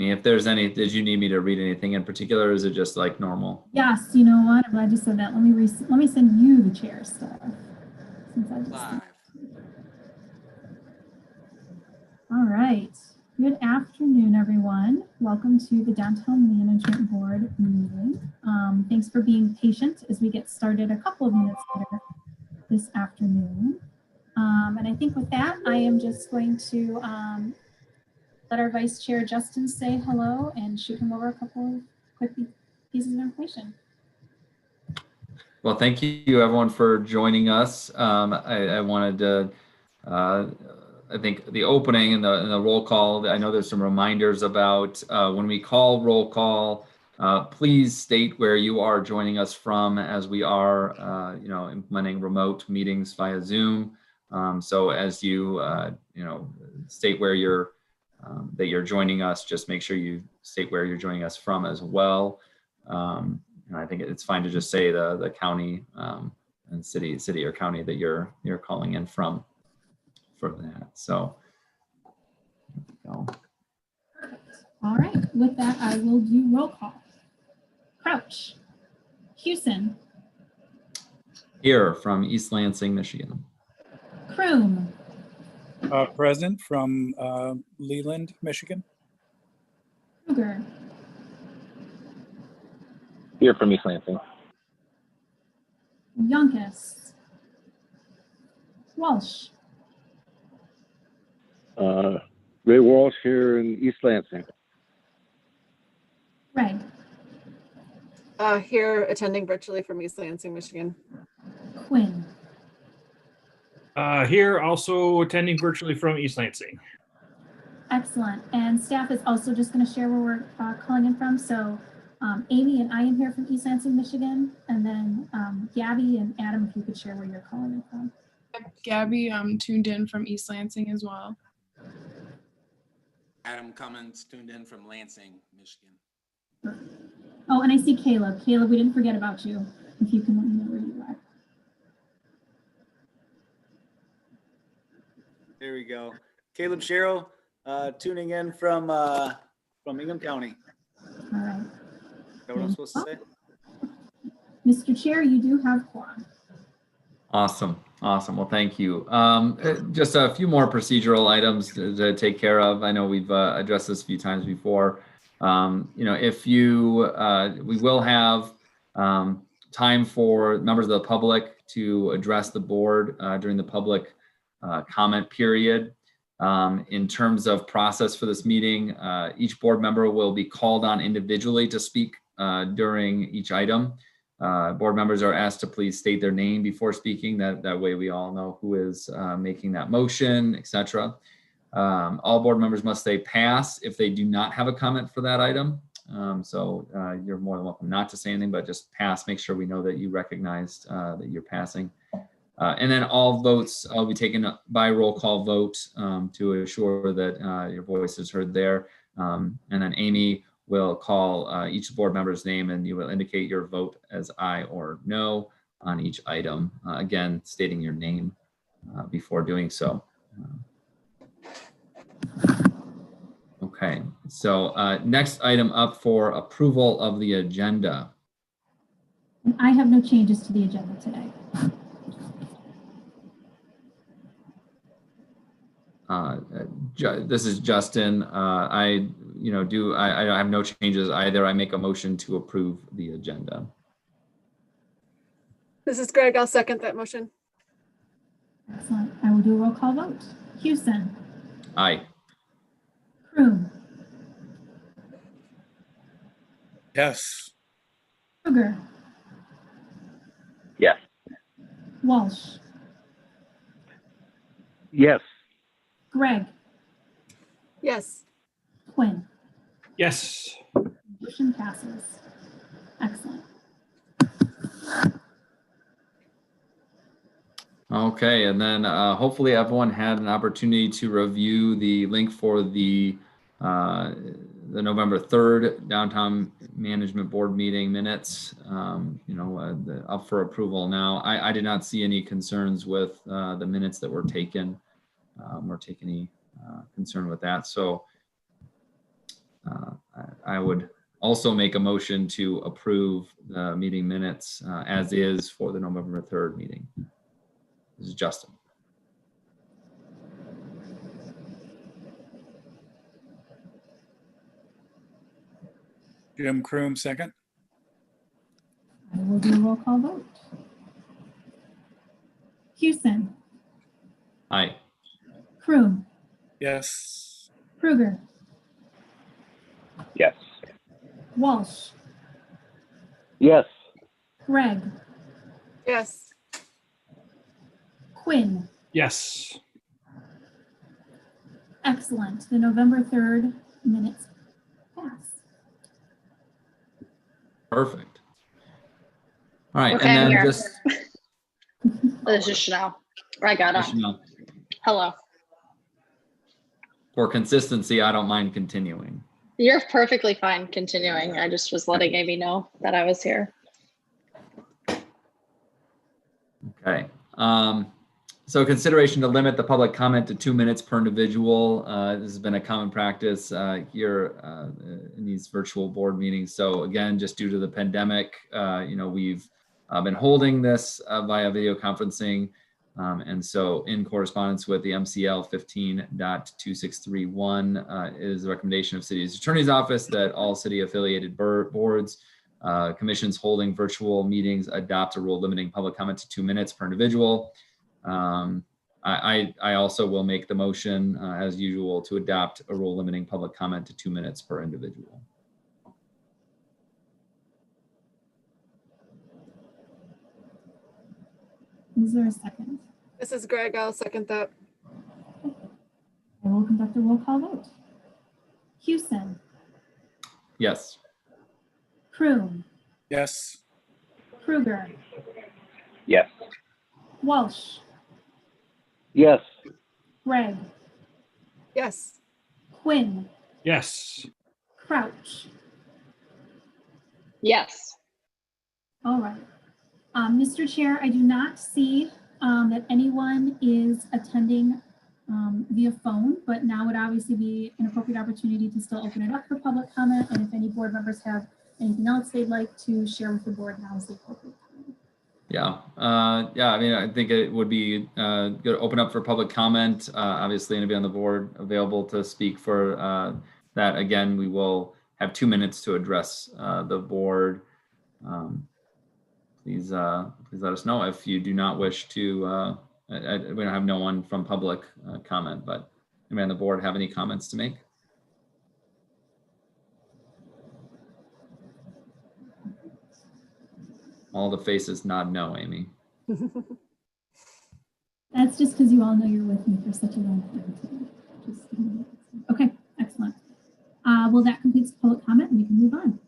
me. If there's any, did you need me to read anything in particular, or is it just like normal? Yes, you know what? I'm glad you said that. Let me send you the chair stuff. Since I just Live. All right. Good afternoon, everyone. Welcome to the Downtown Management Board meeting. Thanks for being patient as we get started a couple of minutes later this afternoon. And I think with that, I am just going to let our Vice Chair Justin say hello and shoot him over a couple of quick pieces of information. Well, thank you everyone for joining us. I wanted to, I think the opening and the roll call, I know there's some reminders about when we call roll call, please state where you are joining us from, as we are, implementing remote meetings via Zoom. So as you, state where you're, that you're joining us, just make sure you state where you're joining us from as well. And I think it's fine to just say the county and city or county that you're calling in from for that. So, All right. With that, I will do roll call. Crouch. Hewson. Here from East Lansing, Michigan. Kroom. Present from Leland, Michigan. Kruger. Here from East Lansing. Yonkis. Walsh. Ray Walsh here in East Lansing. Greg. Here attending virtually from East Lansing, Michigan. Quinn. Here also attending virtually from East Lansing. Excellent. And staff is also just going to share where we're calling in from. So Amy and I am here from East Lansing, Michigan. And then Gabby and Adam, if you could share where you're calling in from. Gabby tuned in from East Lansing as well. Adam Cummins tuned in from Lansing, Michigan. Oh, and I see Caleb. Caleb, we didn't forget about you. If you can let me know where you are. There we go. Caleb Sherrill, tuning in from Ingham County. All right. Is that what I'm supposed to say? Mr. Chair, you do have quorum. Awesome. Well, thank you. Just a few more procedural items to take care of. I know we've addressed this a few times before. If you, we will have time for members of the public to address the board during the public comment period. In terms of process for this meeting, each board member will be called on individually to speak during each item. Board members are asked to please state their name before speaking. That way we all know who is making that motion, etc. All board members must say pass if they do not have a comment for that item. So you're more than welcome not to say anything, but just pass. Make sure we know that you recognized that you're passing. And then all votes will be taken by roll call vote to assure that your voice is heard there. And then Amy will call each board member's name, and you will indicate your vote as aye or no on each item. Again, stating your name before doing so. Okay, so next item up for approval of the agenda. I have no changes to the agenda today. This is Justin. I have no changes either. I make a motion to approve the agenda. This is Greg. I'll second that motion. Excellent. I will do a roll call vote. Hewson. Aye. Kroom. Yes. Kruger. Yes. Walsh. Yes. Greg. Yes. Quinn. Yes. Motion passes. Excellent. Okay, and then hopefully everyone had an opportunity to review the link for the November 3rd Downtown Management Board meeting minutes, up for approval now. I did not see any concerns with the minutes that were taken or take any concern with that. So I would also make a motion to approve the meeting minutes as is for the November 3rd meeting. This is Justin. Jim Croom, second. I will do a roll call vote. Houston, Aye. Kroom, Yes. Kruger, Yes. Walsh, Yes. Greg, Yes. Quinn. Yes. Excellent. The November 3rd minutes passed. Perfect. All right, Okay, and I'm then here. just This is Chanel. I got on. Chanel, Hello. for consistency, I don't mind continuing. You're perfectly fine continuing. I just was letting Amy know that I was here. Okay. So consideration to limit the public comment to 2 minutes per individual. This has been a common practice here in these virtual board meetings. So again, just due to the pandemic, we've been holding this via video conferencing. And so in correspondence with the MCL 15.2631 is the recommendation of City's Attorney's Office that all city affiliated boards, commissions holding virtual meetings adopt a rule limiting public comment to 2 minutes per individual. I also will make the motion as usual to adopt a rule limiting public comment to 2 minutes per individual. Is there a second? This is Greg. I'll second that. I will conduct a roll call vote. Houston, Yes. Kroom, Yes. Kruger, Yes. Walsh, Yes. Greg, Yes. Quinn, Yes. Crouch. Yes. All right. Mr. Chair, I do not see that anyone is attending via phone, but now would obviously be an appropriate opportunity to still open it up for public comment. And if any board members have anything else they'd like to share with the board, now is the appropriate time. Yeah. I mean, I think it would be good to open up for public comment. Obviously, anybody on the board available to speak for that. Again, we will have 2 minutes to address the board. Please let us know if you do not wish to. We don't have no one from public comment, but anybody on the board have any comments to make? All the faces nod no, Amy. That's just because you all know you're with me for such a long time today. Okay, excellent. Well, that completes public comment and we can move on.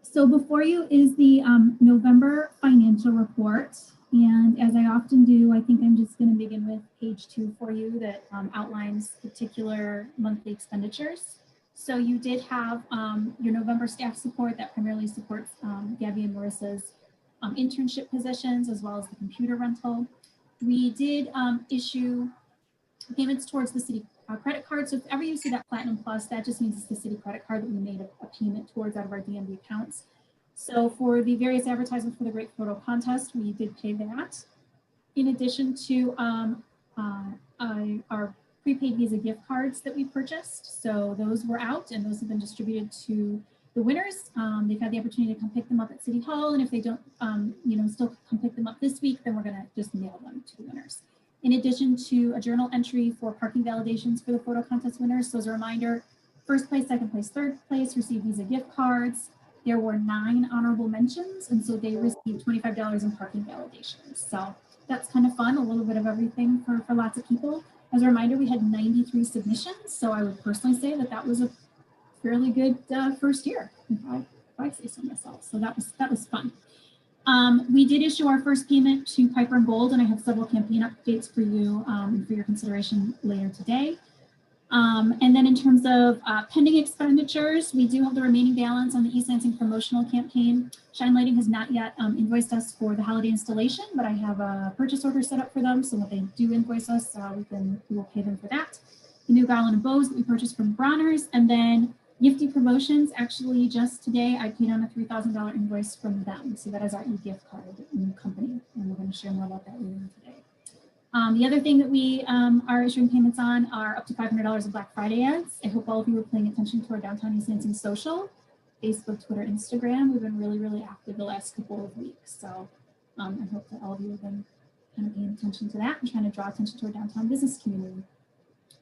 So before you is the November financial report. And as I often do, I think I'm just going to begin with page 2 for you that outlines particular monthly expenditures. So you did have your November staff support that primarily supports Gabby and Marissa's internship positions, as well as the computer rental. We did issue payments towards the city credit card. So if ever you see that Platinum Plus, that just means it's the city credit card that we made a payment towards out of our DMV accounts. So for the various advertisements for the Great Photo Contest, we did pay that. In addition to our prepaid Visa gift cards that we purchased. So those were out and those have been distributed to the winners. They've had the opportunity to come pick them up at City Hall. And if they don't, still come pick them up this week, then we're gonna just mail them to the winners. In addition to a journal entry for parking validations for the photo contest winners. So as a reminder, first place, second place, third place received Visa gift cards. There were 9 honorable mentions, and so they received $25 in parking validations. So that's kind of fun, a little bit of everything for lots of people. As a reminder, we had 93 submissions, so I would personally say that that was a fairly good first year, if I say so myself. So that was fun. We did issue our first payment to Piper and Gold, and I have several campaign updates for you for your consideration later today. And then in terms of pending expenditures, we do have the remaining balance on the East Lansing promotional campaign. Shine Lighting has not yet invoiced us for the holiday installation, but I have a purchase order set up for them. So when they do invoice us, we will pay them for that. the new garland and bows that we purchased from Bronner's, and then Yiftee Promotions. Actually, just today, I paid on a $3,000 invoice from them. So that is our e-gift card company, and we're going to share more about that later today. The other thing that we are issuing payments on are up to $500 of Black Friday ads. I hope all of you are paying attention to our Downtown East Lansing social, Facebook, Twitter, Instagram. We've been really, really active the last couple of weeks. So I hope that all of you have been kind of paying attention to that and trying to draw attention to our downtown business community.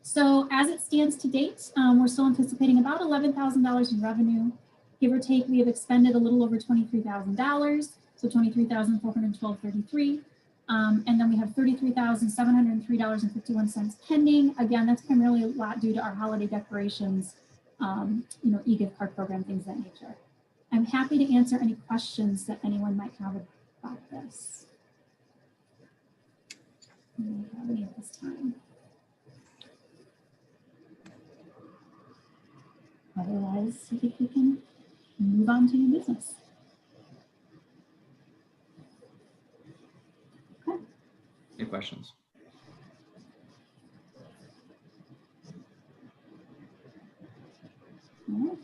So as it stands to date, we're still anticipating about $11,000 in revenue. Give or take, we have expended a little over $23,000, so $23,412.33. And then we have $33,703.51 pending. Again, that's primarily a lot due to our holiday decorations, e-gift card program, things of that nature. I'm happy to answer any questions that anyone might have about this. Do we have any at this time? Otherwise, I think we can move on to new business. Okay. Any questions? All right.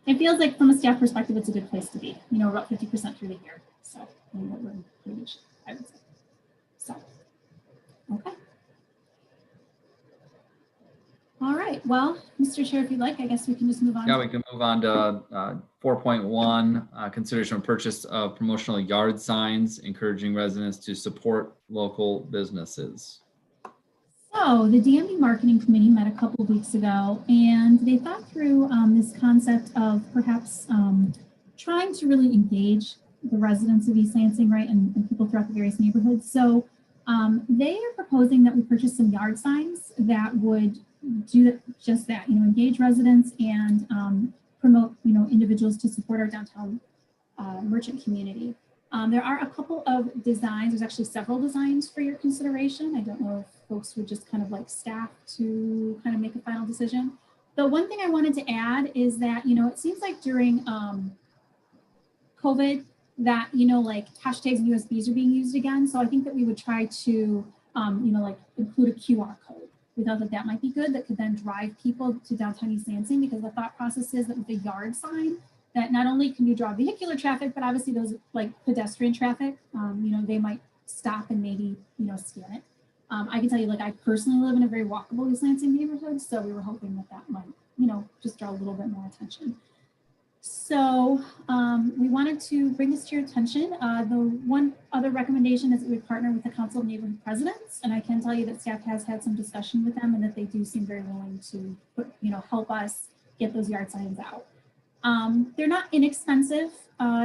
It feels like from a staff perspective, it's a good place to be. We're about 50% through the year. So we're in pretty good shape, I would say. So, okay. All right, well, Mr. Chair, if you'd like, I guess we can just move on. Yeah, we can move on to 4.1, consideration of purchase of promotional yard signs, encouraging residents to support local businesses. So the DMV Marketing Committee met a couple of weeks ago, and they thought through this concept of perhaps trying to really engage the residents of East Lansing, right, and people throughout the various neighborhoods. So they are proposing that we purchase some yard signs that would do just that, engage residents and promote, individuals to support our downtown merchant community. There are a couple of designs. There's actually several designs for your consideration. I don't know if folks would just kind of like staff to kind of make a final decision. The one thing I wanted to add is that, it seems like during COVID that, like hashtags and USBs are being used again. So I think that we would try to, like include a QR code. We thought that that might be good. That could then drive people to downtown East Lansing, because the thought process is that with a yard sign, that not only can you draw vehicular traffic, but obviously those like pedestrian traffic, they might stop and maybe, scan it. I can tell you, like, I personally live in a very walkable East Lansing neighborhood, so we were hoping that that might, just draw a little bit more attention. So we wanted to bring this to your attention. The one other recommendation is that we partner with the Council of Neighborhood Presidents, and I can tell you that staff has had some discussion with them, and that they do seem very willing to help us get those yard signs out. They're not inexpensive,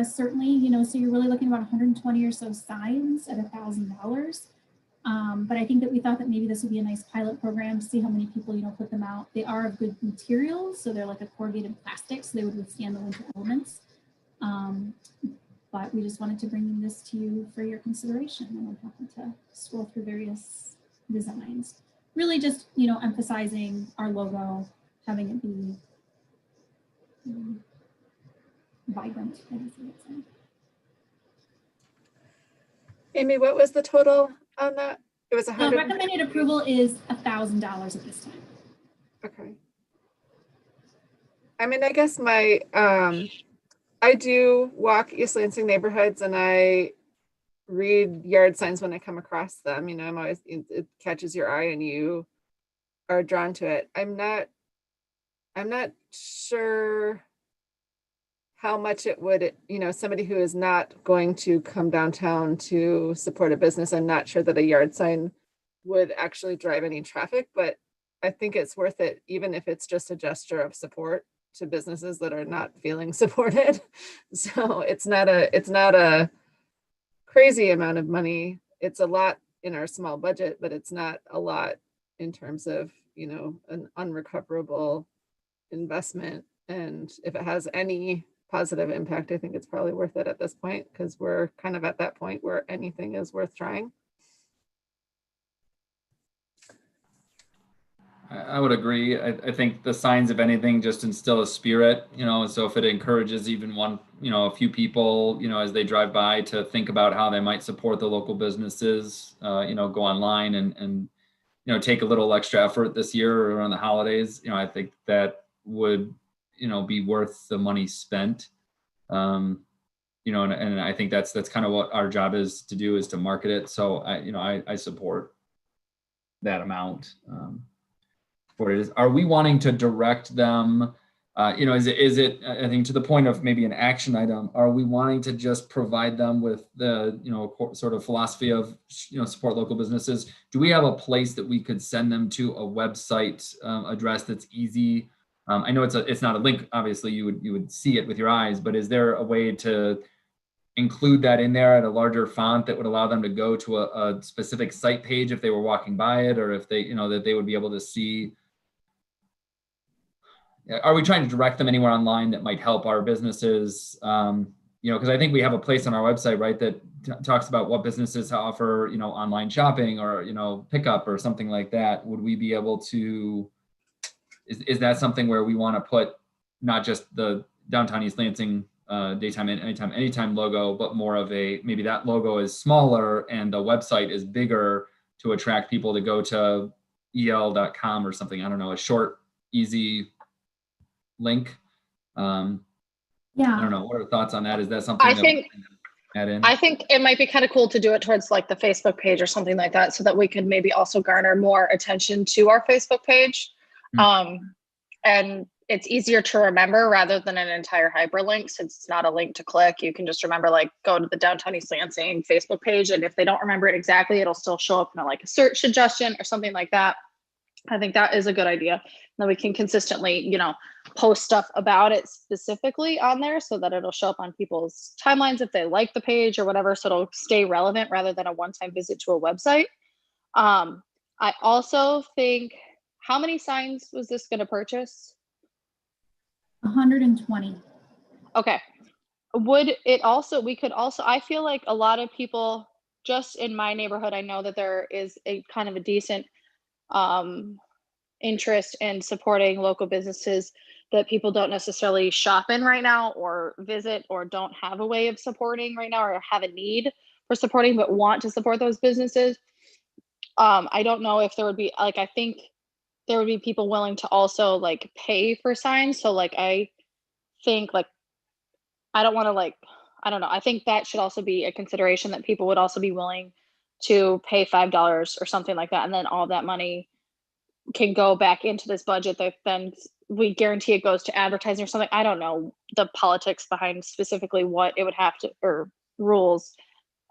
certainly, so you're really looking at about 120 or so signs at $1,000. But I think that we thought that maybe this would be a nice pilot program to see how many people, put them out. They are of good materials, so they're like a corrugated plastic, so they would withstand the winter elements. But we just wanted to bring this to you for your consideration, and I'm happy to scroll through various designs. Really just, emphasizing our logo, having it be vibrant, I guess I would say. Amy, what was the total on that? It was 100. Recommended approval is $1,000 at this time. Okay. I mean, I guess my, I do walk East Lansing neighborhoods, and I read yard signs when I come across them. I'm always, it catches your eye and you are drawn to it. I'm not sure how much it would, somebody who is not going to come downtown to support a business, I'm not sure that a yard sign would actually drive any traffic, but I think it's worth it, even if it's just a gesture of support to businesses that are not feeling supported. So it's not a crazy amount of money. It's a lot in our small budget, but it's not a lot in terms of, an unrecoverable investment. And if it has any positive impact, I think it's probably worth it at this point, because we're kind of at that point where anything is worth trying. I would agree. I think the signs, if anything, just instill a spirit, so if it encourages even one, a few people, as they drive by, to think about how they might support the local businesses, go online and take a little extra effort this year around the holidays, I think that would, be worth the money spent. And I think that's kind of what our job is to do, is to market it. So I support that amount. What it is. Are we wanting to direct them? Is it, I think, to the point of maybe an action item, are we wanting to just provide them with the, sort of philosophy of, support local businesses? Do we have a place that we could send them to, a website address that's easy? I know it's not a link, obviously you would see it with your eyes, but is there a way to include that in there at a larger font that would allow them to go to a specific site page if they were walking by it, or if they, that they would be able to see? Are we trying to direct them anywhere online that might help our businesses? Because I think we have a place on our website, right, that talks about what businesses offer, online shopping or, pickup or something like that. Would we be able to, is that something where we want to put not just the downtown East Lansing daytime and anytime logo, but more of maybe that logo is smaller and the website is bigger to attract people to go to el.com or something? I don't know, a short, easy link. I don't know. What are your thoughts on that? Is that something I think add in? I think it might be kind of cool to do it towards like the Facebook page or something like that, so that we could maybe also garner more attention to our Facebook page. And it's easier to remember rather than an entire hyperlink, since it's not a link to click. You can just remember, like, go to the Downtown East Lansing Facebook page, and if they don't remember it exactly, it'll still show up in like a search suggestion or something like that. I think that is a good idea. Then we can consistently, post stuff about it specifically on there, so that it'll show up on people's timelines if they like the page or whatever. So it'll stay relevant rather than a one-time visit to a website. I also think, how many signs was this going to purchase? 120. Okay. Would it also, we could also, I feel like a lot of people just in my neighborhood, I know that there is a kind of a decent interest in supporting local businesses that people don't necessarily shop in right now or visit, or don't have a way of supporting right now, or have a need for supporting but want to support those businesses. I don't know if there would be, like, I think there would be people willing to also like pay for signs. So like, I think, like, I don't want to, like, I don't know. I think that should also be a consideration, that people would also be willing to pay $5 or something like that. And then all that money can go back into this budget that then we guarantee it goes to advertising or something. I don't know the politics behind specifically what it would have to, or rules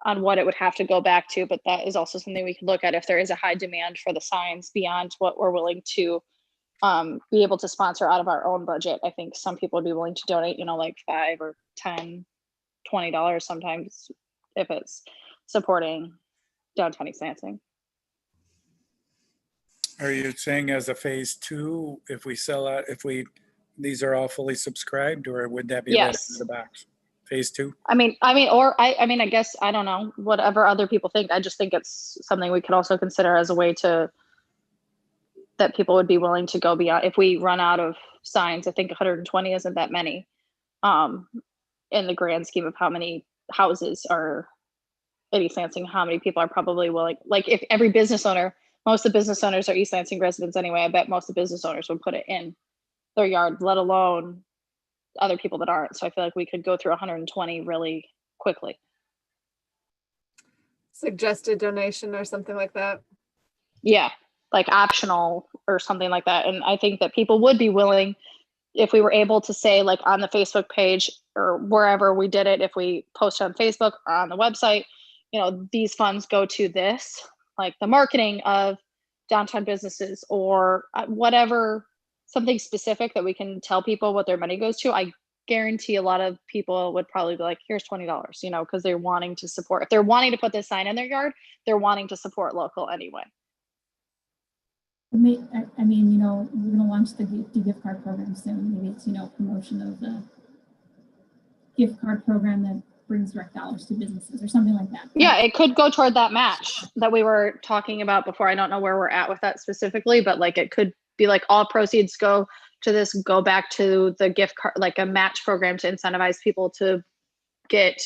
on what it would have to go back to, but that is also something we could look at if there is a high demand for the signs beyond what we're willing to be able to sponsor out of our own budget. I think some people would be willing to donate, like $5 or $10, $20 sometimes, if it's supporting downtown East Lansing. Are you saying as a phase 2, if we sell out, these are all fully subscribed, or would that be right Yes. out of the box? Phase 2? I guess, I don't know, whatever other people think. I just think it's something we could also consider as a way that people would be willing to go beyond. If we run out of signs, I think 120 isn't that many in the grand scheme of how many houses are in East Lansing, how many people are probably willing. Like, if every business owner, most of the business owners are East Lansing residents anyway, I bet most of the business owners would put it in their yard, let alone other people that aren't. So I feel like we could go through 120 really quickly. Suggested donation or something like that. Yeah, like optional or something like that. And I think that people would be willing, if we were able to say, like, on the Facebook page or wherever we did it, if we post on Facebook or on the website, these funds go to this, like the marketing of downtown businesses or whatever, something specific that we can tell people what their money goes to. I guarantee a lot of people would probably be like, here's $20, because they're wanting to support. If they're wanting to put this sign in their yard, they're wanting to support local anyway. I mean, we're going to launch the gift card program soon. Maybe it's, promotion of the gift card program that brings direct dollars to businesses or something like that. Yeah, it could go toward that match that we were talking about before. I don't know where we're at with that specifically, but like, it could be like all proceeds go to this, go back to the gift card, like a match program to incentivize people to get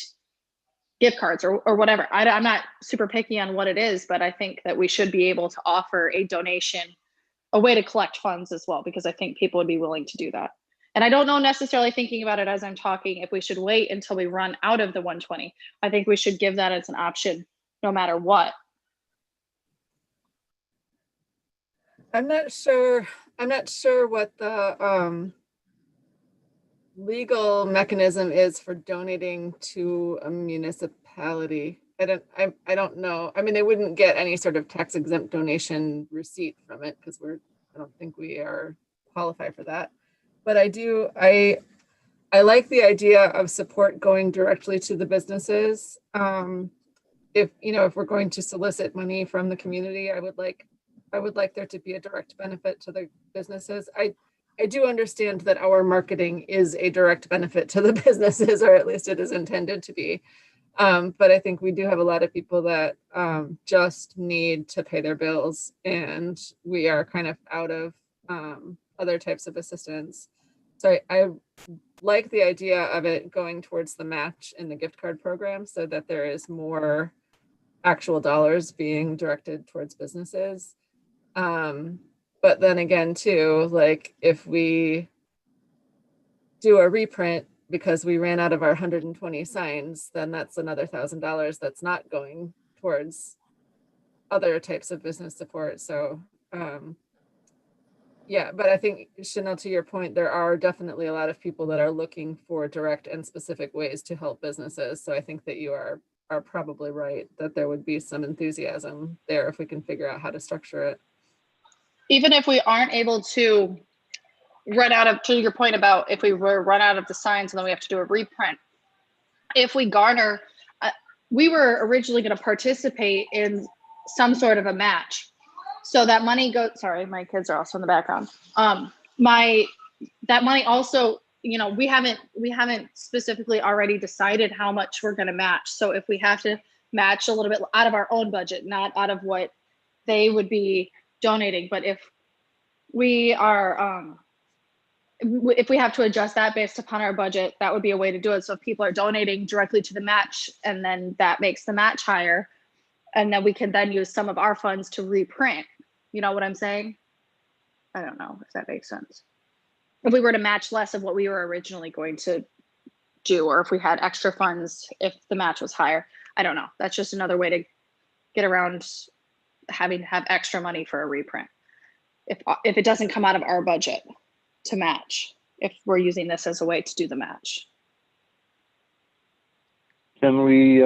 gift cards or whatever. I'm not super picky on what it is, but I think that we should be able to offer a donation, a way to collect funds as well, because I think people would be willing to do that. And I don't know, necessarily thinking about it as I'm talking, if we should wait until we run out of the 120. I think we should give that as an option no matter what. I'm not sure what the legal mechanism is for donating to a municipality. I don't know. I mean, they wouldn't get any sort of tax exempt donation receipt from it because I don't think we are qualified for that. But I like the idea of support going directly to the businesses. If we're going to solicit money from the community, I would like there to be a direct benefit to the businesses. I do understand that our marketing is a direct benefit to the businesses, or at least it is intended to be. But I think we do have a lot of people that just need to pay their bills, and we are kind of out of other types of assistance. So I like the idea of it going towards the match in the gift card program so that there is more actual dollars being directed towards businesses. But then again, too, like if we do a reprint because we ran out of our 120 signs, then that's another $1,000 that's not going towards other types of business support. So yeah, but I think, Chanel, to your point, there are definitely a lot of people that are looking for direct and specific ways to help businesses. So I think that you are probably right that there would be some enthusiasm there if we can figure out how to structure it. Even if we aren't able to run out of, to your point about if we were run out of the signs and then we have to do a reprint, if we garner, we were originally going to participate in some sort of a match. So that money goes, sorry, my kids are also in the background. That money also, we haven't specifically already decided how much we're going to match. So if we have to match a little bit out of our own budget, not out of what they would be donating, but if we are, if we have to adjust that based upon our budget, that would be a way to do it. So if people are donating directly to the match, and then that makes the match higher, and then we can then use some of our funds to reprint. You know what I'm saying? I don't know if that makes sense. If we were to match less of what we were originally going to do, or if we had extra funds, if the match was higher, I don't know. That's just another way to get around having to have extra money for a reprint. If it doesn't come out of our budget to match, if we're using this as a way to do the match. Can we,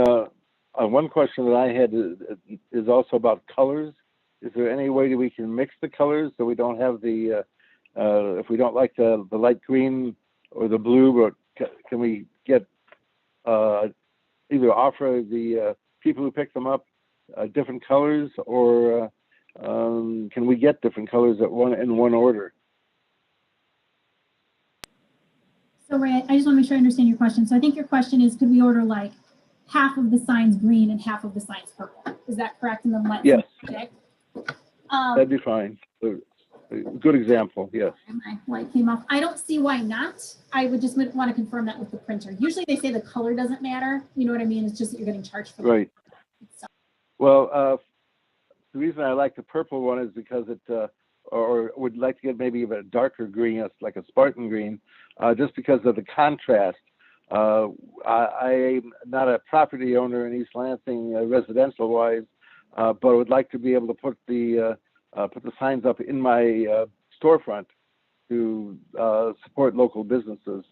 one question that I had is also about colors. Is there any way that we can mix the colors so we don't have the, if we don't like the light green or the blue, but can we get, either offer the people who pick them up different colors, or can we get different colors in one order? So Ray, I just want to make sure I understand your question. So I think your question is, could we order like half of the signs green and half of the signs purple? Is that correct? And then let Yes. project? That'd be fine. Good example, yes. My light came off. I don't see why not. I would just want to confirm that with the printer. Usually they say the color doesn't matter. You know what I mean? It's just that you're getting charged for Right. So. Well, the reason I like the purple one is because it, or would like to get maybe even a darker green, like a Spartan green, just because of the contrast. I'm not a property owner in East Lansing, residential wise, but I would like to be able to put the signs up in my storefront to support local businesses.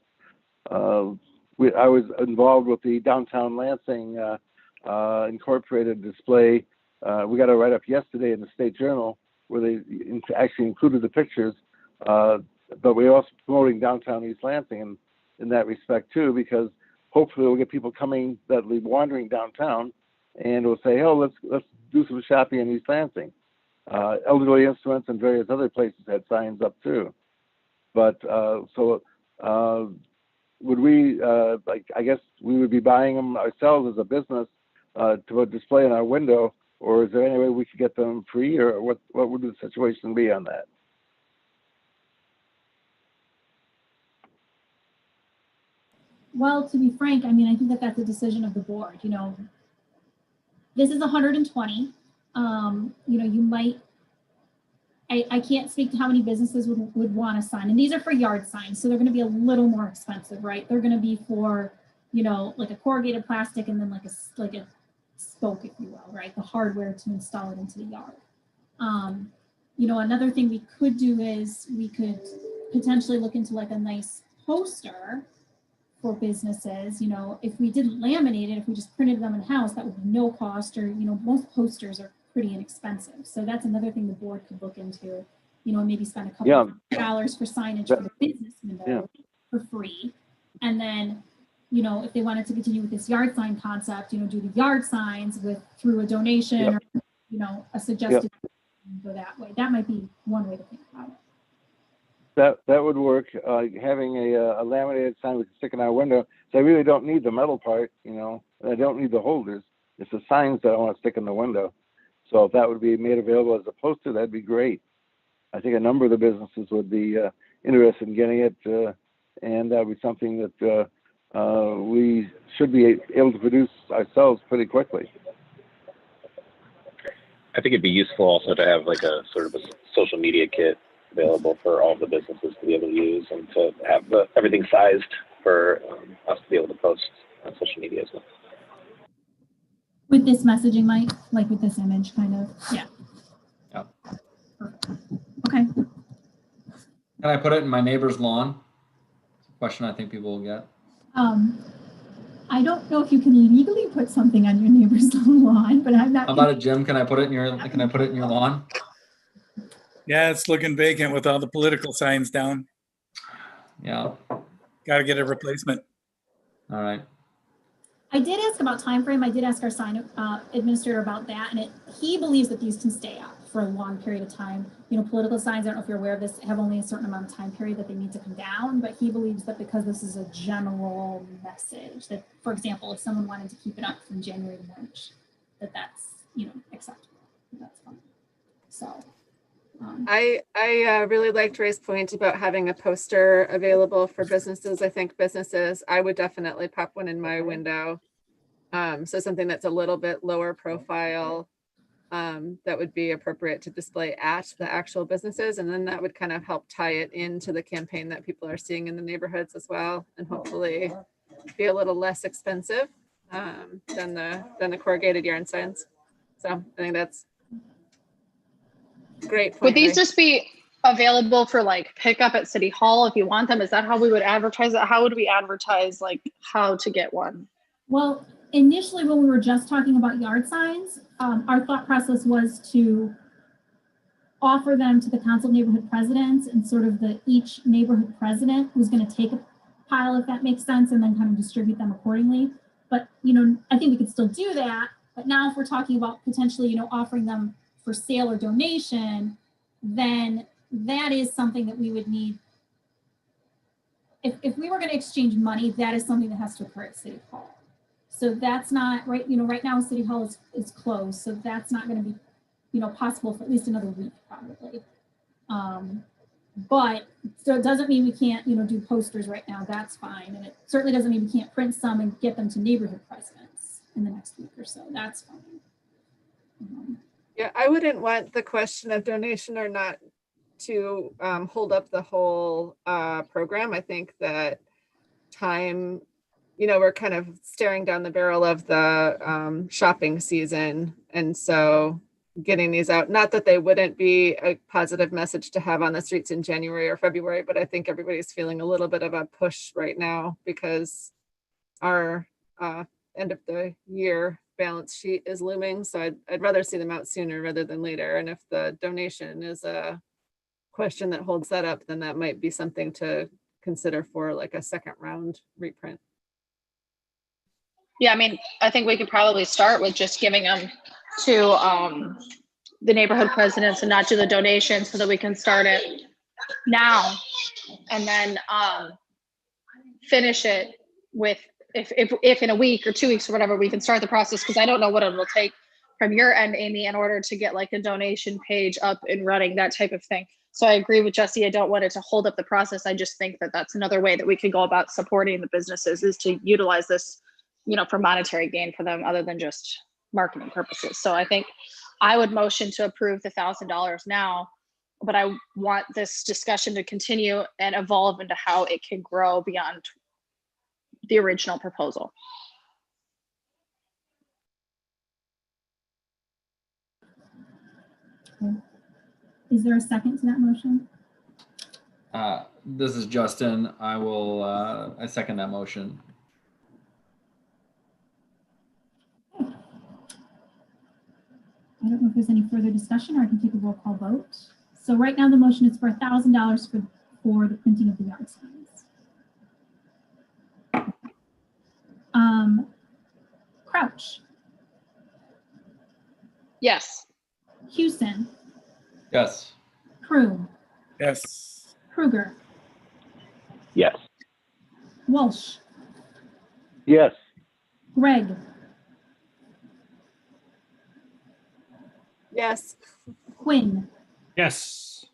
I was involved with the Downtown Lansing Incorporated display. We got a write-up yesterday in the State Journal where they actually included the pictures, but we're also promoting downtown East Lansing in that respect too, because hopefully we'll get people coming that will be wandering downtown and we'll say, oh, let's do some shopping in East Lansing. Elderly Instruments and various other places had signs up too. But would we, I guess we would be buying them ourselves as a business to display in our window, or is there any way we could get them free, or what would the situation be on that? Well, to be frank, I mean, I think that that's a decision of the board. You know, this is 120. You know, you might, I can't speak to how many businesses would want to sign. And these are for yard signs. So they're going to be a little more expensive, right? They're going to be for, you know, like a corrugated plastic and then like a spoke, if you will, right? The hardware to install it into the yard. You know, another thing we could do is we could potentially look into like a nice poster for businesses. You know, if we didn't laminate it, if we just printed them in house, that would be no cost, or, you know, most posters are pretty inexpensive. So that's another thing the board could look into, you know, maybe spend a couple of dollars for signage for the business window for free. And then, you know, if they wanted to continue with this yard sign concept, you know, do the yard signs through a donation or, you know, a suggested go that way. That might be one way to think about it. That would work. Having a laminated sign we can stick in our window. So I really don't need the metal part, you know. I don't need the holders. It's the signs that I want to stick in the window. So if that would be made available as a poster, that'd be great. I think a number of the businesses would be interested in getting it, and that would be something that we should be able to produce ourselves pretty quickly. I think it'd be useful also to have like a sort of a social media kit available for all the businesses to be able to use, and to have everything sized for us to be able to post on social media as well. With this messaging, Mike, like with this image, kind of. Yeah. Yep. Perfect. Okay. Can I put it in my neighbor's lawn? It's a question I think people will get. I don't know if you can legally put something on your neighbor's lawn, but I'm not. How about it, Jim? Can I put it in your lawn? Yeah, it's looking vacant with all the political signs down. Yeah. Got to get a replacement. All right. I did ask about time frame. I did ask our sign administrator about that, and he believes that these can stay up for a long period of time. You know, political signs, I don't know if you're aware of this, have only a certain amount of time period that they need to come down, but he believes that because this is a general message, that, for example, if someone wanted to keep it up from January to March, that's, you know, acceptable. That's fine. So. I really liked Ray's point about having a poster available for businesses. I think businesses, I would definitely pop one in my window. So something that's a little bit lower profile, that would be appropriate to display at the actual businesses. And then that would kind of help tie it into the campaign that people are seeing in the neighborhoods as well, and hopefully be a little less expensive than the corrugated yarn signs. So I think that's great point. Would these just be available for like pickup at City Hall if you want them? Is that how we would advertise it? How would we advertise like how to get one? Well, initially when we were just talking about yard signs, our thought process was to offer them to the council of neighborhood presidents, and sort of each neighborhood president was going to take a pile, if that makes sense, and then kind of distribute them accordingly. But, you know, I think we could still do that. But now if we're talking about potentially, you know, offering them for sale or donation, then that is something that we would need. If we were going to exchange money, that is something that has to occur at City Hall. So that's not right. You know, right now City Hall is closed, so that's not going to be, you know, possible for at least another week probably. But so it doesn't mean we can't, you know, do posters right now. That's fine, and it certainly doesn't mean we can't print some and get them to neighborhood presidents in the next week or so. That's fine. Yeah, I wouldn't want the question of donation or not to hold up the whole program. I think that time, you know, we're kind of staring down the barrel of the shopping season. And so getting these out, not that they wouldn't be a positive message to have on the streets in January or February, but I think everybody's feeling a little bit of a push right now because our end of the year balance sheet is looming. So I'd rather see them out sooner rather than later. And if the donation is a question that holds that up, then that might be something to consider for like a second round reprint. Yeah, I mean, I think we could probably start with just giving them to the neighborhood presidents and not do the donation, so that we can start it now and then finish it with, if in a week or 2 weeks or whatever, we can start the process, because I don't know what it will take from your end, Amy, in order to get like a donation page up and running, that type of thing. So I agree with Jesse. I don't want it to hold up the process. I just think that that's another way that we could go about supporting the businesses, is to utilize this, for monetary gain for them other than just marketing purposes. So I think I would motion to approve the $1,000 now, but I want this discussion to continue and evolve into how it can grow beyond the original proposal. Okay. Is there a second to that motion? This is Justin. I second that motion. Okay. I don't know if there's any further discussion, or I can take a roll call vote. So right now the motion is for $1,000 for the printing of the yard signs. Crouch. Yes. Houston. Yes. Crew. Yes. Kruger. Yes. Walsh. Yes. Greg. Yes. Quinn. Yes.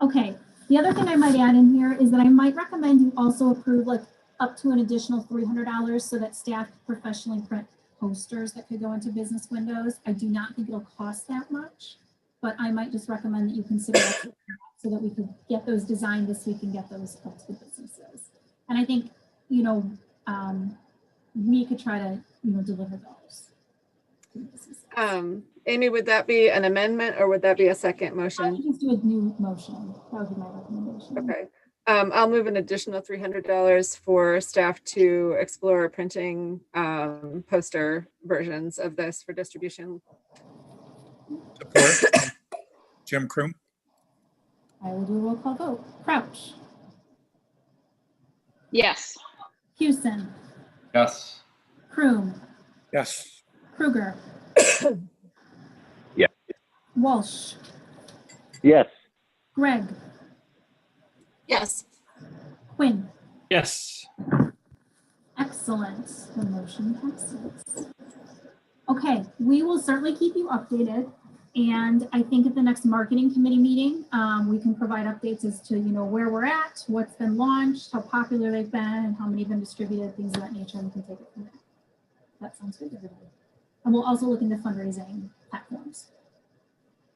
Okay, the other thing I might add in here is that I might recommend you also approve like up to an additional $300 so that staff professionally print posters that could go into business windows. I do not think it'll cost that much, but I might just recommend that you consider that so that we could get those designed this week and get those up to the businesses. And I think, we could try to, deliver those to the businesses. Amy, would that be an amendment or would that be a second I motion? would just do a new motion. That would be my recommendation. Okay. I'll move an additional $300 for staff to explore printing poster versions of this for distribution. Support. Jim Croom. I will do a roll call vote. Crouch. Yes. Houston. Yes. Kroom. Yes. Kruger. Yeah. Walsh. Yes. Greg. Yes. Quinn. Yes. Excellent. The motion passes. Okay, we will certainly keep you updated. And I think at the next marketing committee meeting, we can provide updates as to, where we're at, what's been launched, how popular they've been, and how many have been distributed, things of that nature, and we can take it from there. That sounds good to everybody. And we'll also look into fundraising platforms.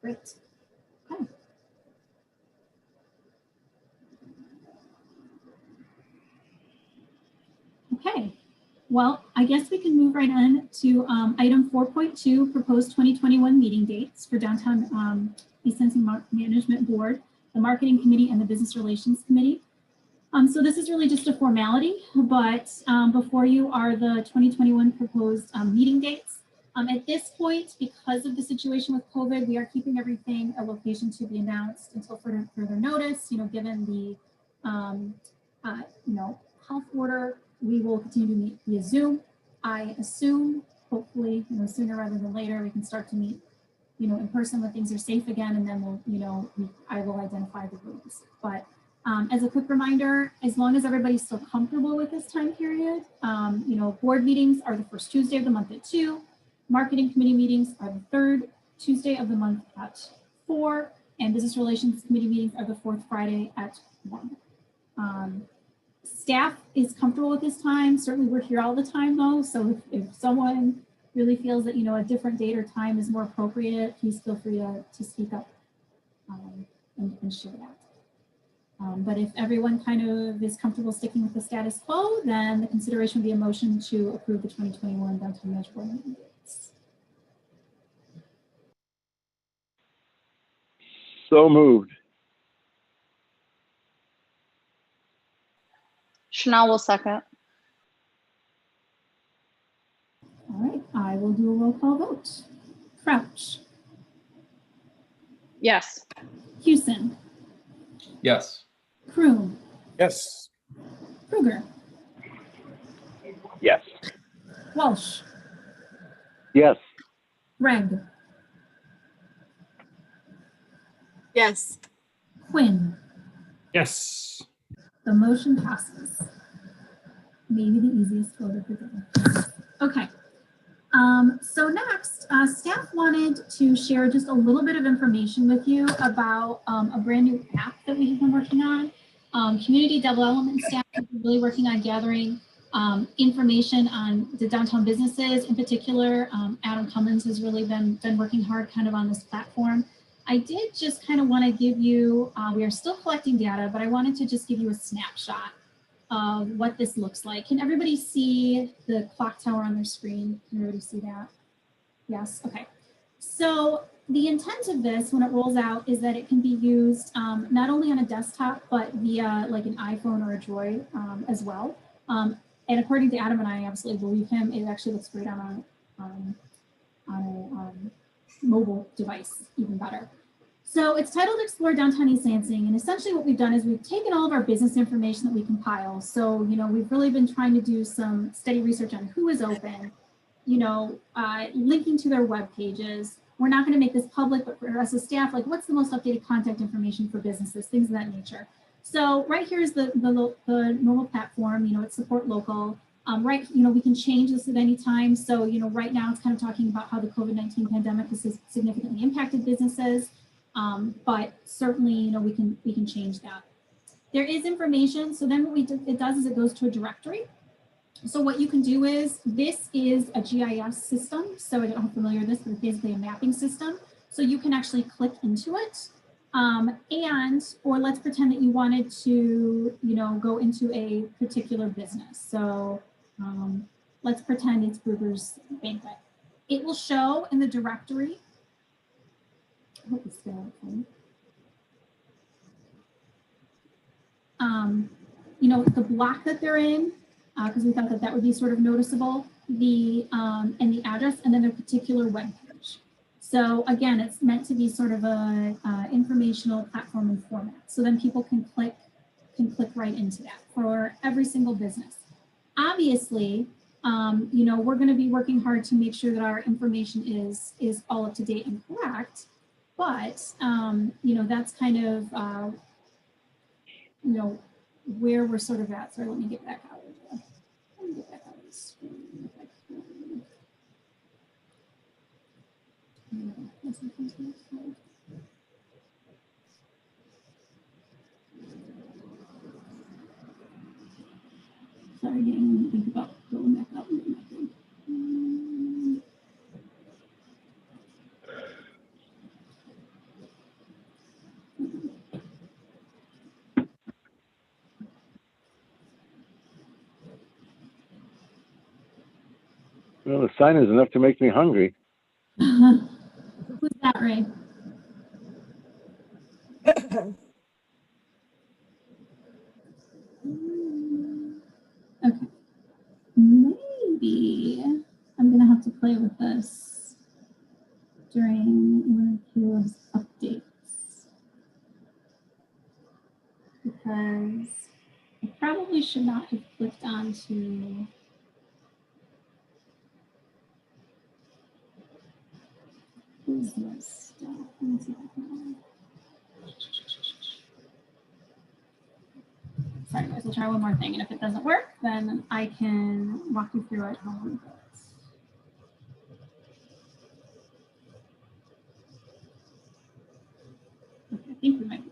Great. Okay. Okay. Well, I guess we can move right on to item 4.2, proposed 2021 meeting dates for Downtown East Lansing Management Board, the Marketing Committee, and the Business Relations Committee. So this is really just a formality, but before you are the 2021 proposed meeting dates. At this point, because of the situation with COVID, we are keeping everything a location to be announced until further notice. Given the health order, we will continue to meet via Zoom. I assume, hopefully, sooner rather than later, we can start to meet, in person when things are safe again, and then we'll, I will identify the rooms. But as a quick reminder, as long as everybody's still comfortable with this time period, board meetings are the first Tuesday of the month at 2. Marketing committee meetings are the third Tuesday of the month at 4, and business relations committee meetings are the fourth Friday at 1. Staff is comfortable with this time. Certainly we're here all the time though. So if someone really feels that, a different date or time is more appropriate, please feel free to speak up and share that. But if everyone kind of is comfortable sticking with the status quo, then the consideration would be a motion to approve the 2021 Downtown Management Board meeting dates. So moved. Chanel will second. All right, I will do a roll call vote. Crouch. Yes. Houston. Yes. Kroom. Yes. Kruger. Yes. Walsh. Yes. Greg. Yes. Quinn. Yes. The motion passes. Maybe the easiest vote of the day. Okay. So next, staff wanted to share just a little bit of information with you about a brand new app that we've been working on. Community development staff has been really working on gathering information on the downtown businesses. In particular, Adam Cummins has really been working hard kind of on this platform. I did just kind of want to give you, we are still collecting data, but I wanted to just give you a snapshot of what this looks like. Can everybody see the clock tower on their screen? Can everybody see that? Yes, okay. So the intent of this when it rolls out is that it can be used not only on a desktop, but via like an iPhone or a Droid as well. And according to Adam, and I absolutely believe him, it actually looks great on a mobile device, even better. So it's titled Explore Downtown East Lansing, and essentially what we've done is we've taken all of our business information that we compile. So, you know, we've really been trying to do some steady research on who is open, you know, linking to their web pages. We're not going to make this public, but for us as staff, like what's the most updated contact information for businesses, things of that nature. So right here is the normal platform, you know, it's support local. Right, you know, we can change this at any time. So, you know, right now it's kind of talking about how the COVID-19 pandemic has significantly impacted businesses. But certainly, you know, we can change that. There is information. So then what it does is it goes to a directory. So what you can do is, this is a GIS system. So I don't know how familiar with this, but it's basically a mapping system. So you can actually click into it. Or let's pretend that you wanted to, you know, go into a particular business. So let's pretend it's Brugger's Banquet. It will show in the directory. I hope it's still okay. You know, the block that they're in, because we thought that that would be sort of noticeable, and the address, and then their particular web page. So again, it's meant to be sort of a informational platform and format. So then people can click right into that for every single business. Obviously, you know, we're going to be working hard to make sure that our information is all up to date and correct. But, you know, that's kind of, you know, where we're sort of at. Sorry, let me get back out of the screen. Sorry, getting think about going back out. Well, the sign is enough to make me hungry. Who's that, Ray? Okay. Maybe I'm gonna have to play with this during one or two of updates, because I probably should not have clicked onto business stuff. Let me see if I can. Sorry guys, we'll try one more thing, and if it doesn't work, then I can walk you through it how long it goes. Okay, I think we might be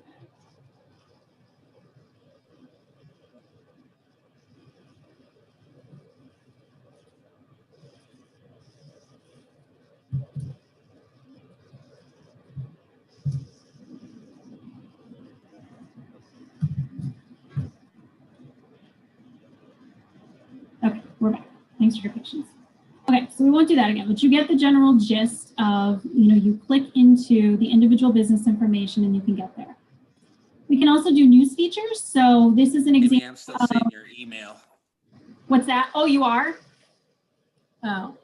okay, we're back. Thanks for your patience. Okay, so we won't do that again, but you get the general gist of, you know, you click into the individual business information and you can get there. We can also do news features. So this is an example. I'm still seeing your email. What's that? Oh, you are? Oh.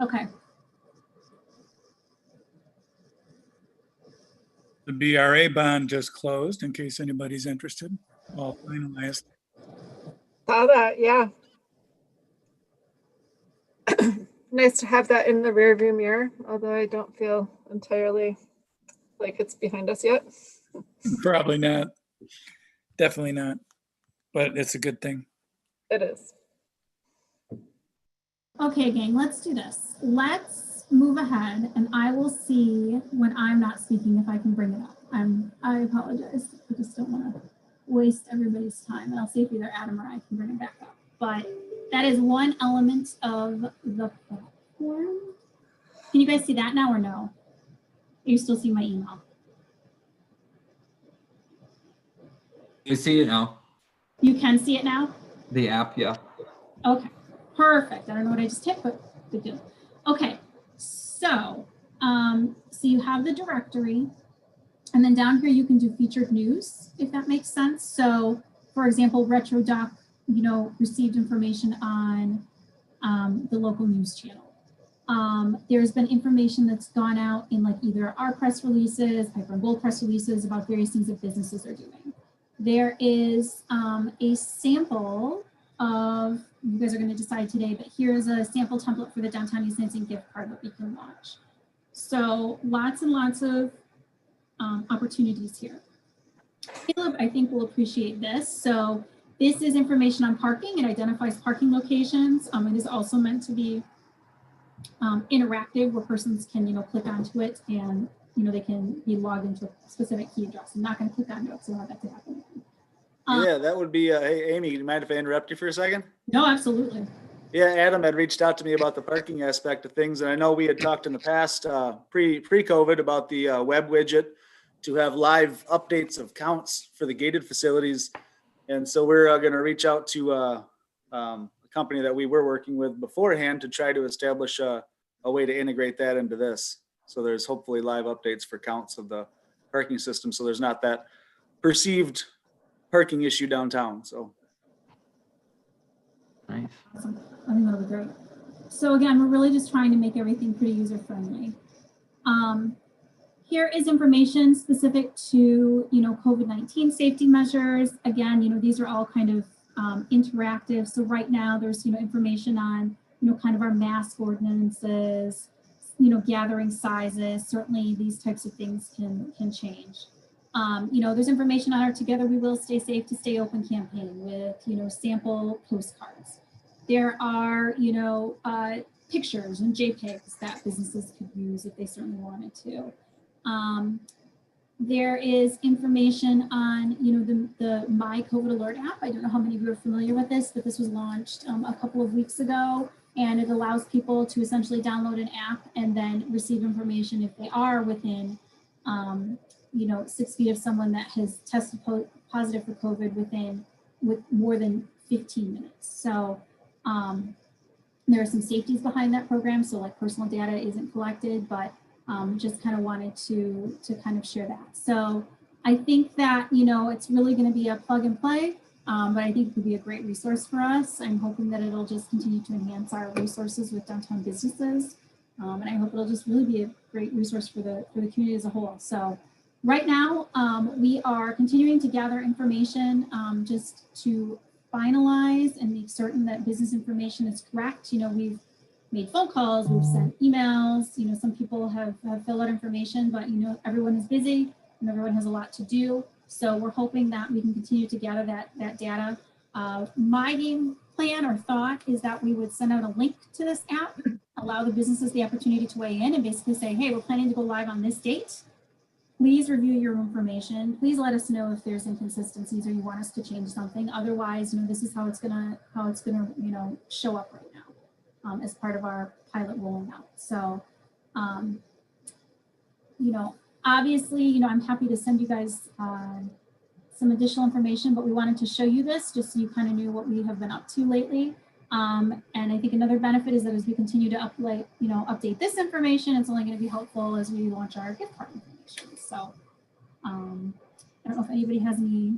Okay. The BRA bond just closed, in case anybody's interested. All finalized. Saw that, yeah. Nice to have that in the rear view mirror, although I don't feel entirely like it's behind us yet. Probably not. Definitely not. But it's a good thing. It is. Okay, gang, let's do this. Let's move ahead, and I will see when I'm not speaking if I can bring it up. I apologize. I just don't want to waste everybody's time, and I'll see if either Adam or I can bring it back up. But that is one element of the platform. Can you guys see that now or no? You still see my email? You see it now. You can see it now? The app, yeah. Okay, perfect. I don't know what I just hit, but good deal. Okay, so you have the directory, and then down here you can do featured news, if that makes sense. So, for example, RetroDoc, received information on the local news channel. There's been information that's gone out in like either our press releases, Piper and Gold press releases about various things that businesses are doing. There is a sample of, you guys are going to decide today, but here's a sample template for the Downtown East Lansing gift card that we can launch. So lots and lots of opportunities here. Caleb, I think, will appreciate this. So this is information on parking. It identifies parking locations. It is also meant to be interactive, where persons can, click onto it and, they can be logged into a specific key address. I'm not going to click onto it, so I want that to happen again. Yeah, that would be, hey, Amy, do you mind if I interrupt you for a second? No, absolutely. Yeah, Adam had reached out to me about the parking aspect of things, and I know we had talked in the past, pre-COVID, about the web widget to have live updates of counts for the gated facilities. And so we're going to reach out to a company that we were working with beforehand to try to establish a way to integrate that into this. So there's hopefully live updates for counts of the parking system, so there's not that perceived parking issue downtown. So Nice. Awesome. I think that'll be great. So again, we're really just trying to make everything pretty user friendly. Here is information specific to, COVID-19 safety measures. Again, these are all kind of interactive. So right now there's, information on, kind of our mask ordinances, gathering sizes. Certainly these types of things can change. There's information on our Together We Will Stay Safe to Stay Open campaign with, sample postcards. There are, pictures and JPEGs that businesses could use if they certainly wanted to. There is information on, the My COVID Alert app. I don't know how many of you are familiar with this, but this was launched a couple of weeks ago, and it allows people to essentially download an app and then receive information if they are within, 6 feet of someone that has tested positive for COVID with more than 15 minutes. So there are some safeties behind that program. So like personal data isn't collected, but just kind of wanted to kind of share that. So I think that, it's really going to be a plug and play, but I think it could be a great resource for us. I'm hoping that it'll just continue to enhance our resources with downtown businesses. And I hope it'll just really be a great resource for the community as a whole. So right now, we are continuing to gather information just to finalize and make certain that business information is correct. We've made phone calls, we've sent emails, some people have filled out information, but everyone is busy and everyone has a lot to do. So we're hoping that we can continue to gather that data. My game plan or thought is that we would send out a link to this app, allow the businesses the opportunity to weigh in and basically say, hey, we're planning to go live on this date. Please review your information. Please let us know if there's inconsistencies or you want us to change something. Otherwise, this is how it's gonna show up right now as part of our pilot rolling out. So, obviously, I'm happy to send you guys some additional information, but we wanted to show you this just so you kind of knew what we have been up to lately. And I think another benefit is that as we continue to update this information, it's only going to be helpful as we launch our gift card information. So I don't know if anybody has any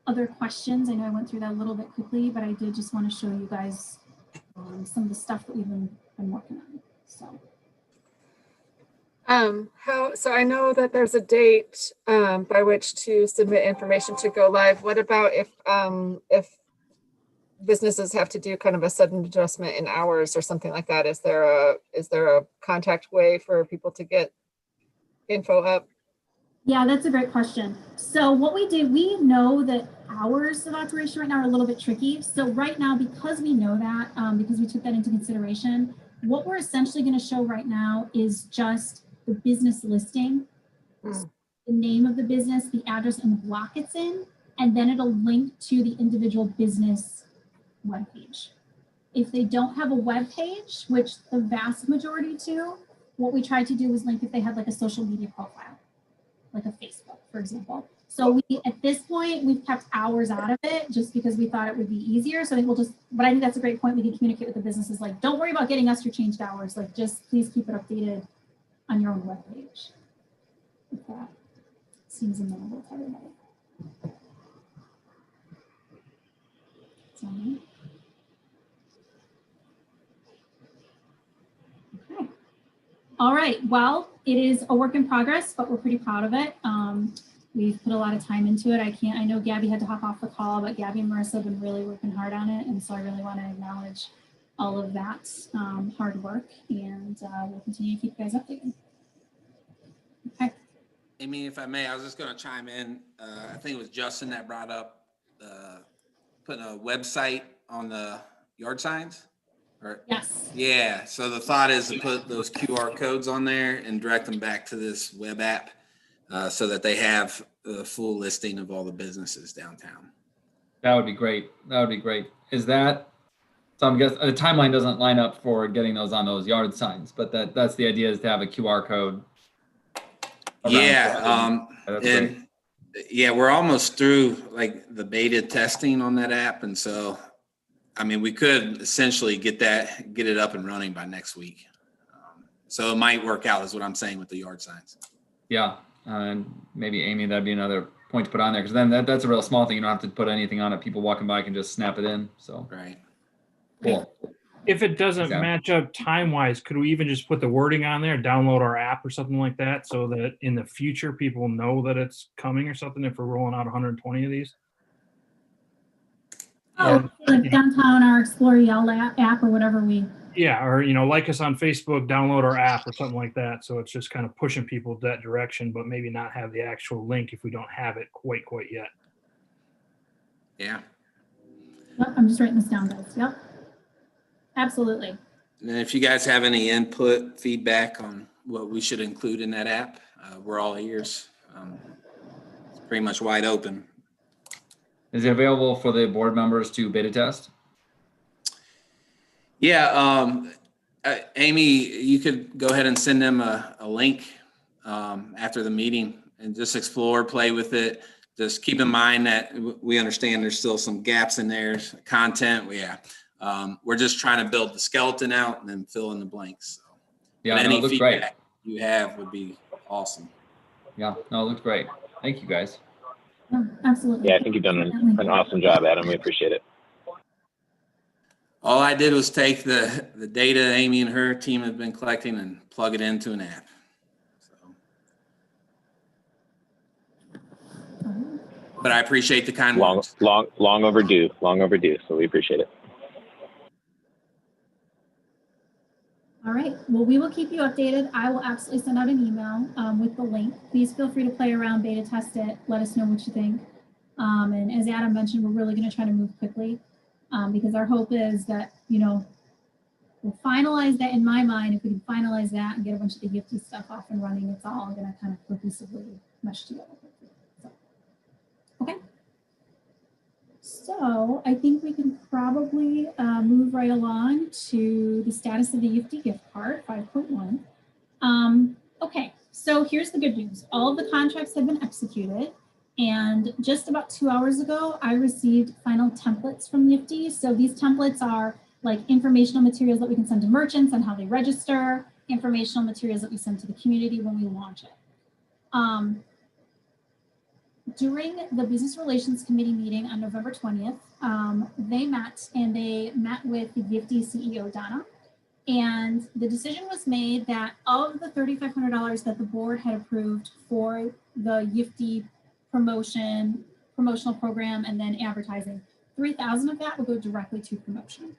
other questions. I know I went through that a little bit quickly, but I did just want to show you guys some of the stuff that we've been working on. So. So I know that there's a date by which to submit information to go live. What about if businesses have to do kind of a sudden adjustment in hours or something like that? Is there a contact way for people to get info up? Yeah, that's a great question. So what we did, we know that hours of operation right now are a little bit tricky. So right now, because we know that, because we took that into consideration, what we're essentially going to show right now is just the business listing, the name of the business, the address, and the block it's in, and then it'll link to the individual business webpage. If they don't have a web page, which the vast majority do, what we tried to do was link if they had like a social media profile, like a Facebook, for example. So we, at this point, we've kept hours out of it just because we thought it would be easier. So I think we'll just, but I think that's a great point. We can communicate with the businesses, like, don't worry about getting us your changed hours. Like, just please keep it updated on your own webpage. If that seems amenable to everybody. So, okay. All right. Well, it is a work in progress, but we're pretty proud of it. We've put a lot of time into it. I know Gabby had to hop off the call, but Gabby and Marissa have been really working hard on it. And so I really want to acknowledge all of that hard work, and we'll continue to keep you guys updated. Okay. Amy, if I may, I was just going to chime in. I think it was Justin that brought up putting a website on the yard signs. Or, yes. Yeah. So the thought is to put those QR codes on there and direct them back to this web app so that they have the full listing of all the businesses downtown. That would be great. That would be great. Is that, so I'm guessing the timeline doesn't line up for getting those on those yard signs, but that's the idea, is to have a QR code. Yeah. And yeah, we're almost through like the beta testing on that app. And so, I mean, we could essentially get it up and running by next week. So it might work out, is what I'm saying with the yard signs. Yeah. And maybe Amy, that'd be another point to put on there, because then that's a real small thing. You don't have to put anything on it. People walking by can just snap it in. So right. Cool. If it doesn't match up time-wise, could we even just put the wording on there, download our app or something like that, so that in the future people know that it's coming or something if we're rolling out 120 of these? Oh, like downtown, our Explore Yell app or whatever we. Yeah, or, you know, like us on Facebook, download our app or something like that. So it's just kind of pushing people that direction, but maybe not have the actual link if we don't have it quite yet. Yeah. Yep, I'm just writing this down, guys. Yep. Absolutely. And if you guys have any input, feedback on what we should include in that app, we're all ears. It's pretty much wide open. Is it available for the board members to beta test? Yeah, Amy, you could go ahead and send them a link after the meeting and just explore, play with it. Just keep in mind that we understand there's still some gaps in there, content. We're just trying to build the skeleton out and then fill in the blanks. So, yeah, any it looks feedback great. You have would be awesome. Yeah, no, it looks great. Thank you, guys. Yeah, absolutely. Yeah, I think you've done an awesome job, Adam. We appreciate it. All I did was take the data Amy and her team have been collecting and plug it into an app. So. But I appreciate the kind words. Long overdue. So we appreciate it. All right. Well, we will keep you updated. I will absolutely send out an email with the link. Please feel free to play around, beta test it. Let us know what you think. And as Adam mentioned, we're really going to try to move quickly because our hope is that, you know, we'll finalize that. In my mind, if we can finalize that and get a bunch of the Yiftee stuff off and running, it's all going to kind of cohesively mesh together. So, okay. So I think we can probably move right along to the status of the Yiftee gift card 5.1. Okay, so here's the good news. All of the contracts have been executed, and just about 2 hours ago, I received final templates from Yiftee. So these templates are like informational materials that we can send to merchants on how they register, informational materials that we send to the community when we launch it. During the Business Relations Committee meeting on November 20th, they met with the Yiftee CEO, Donna, and the decision was made that of the $3,500 that the board had approved for the Yiftee promotional program and then advertising, 3,000 of that would go directly to promotion.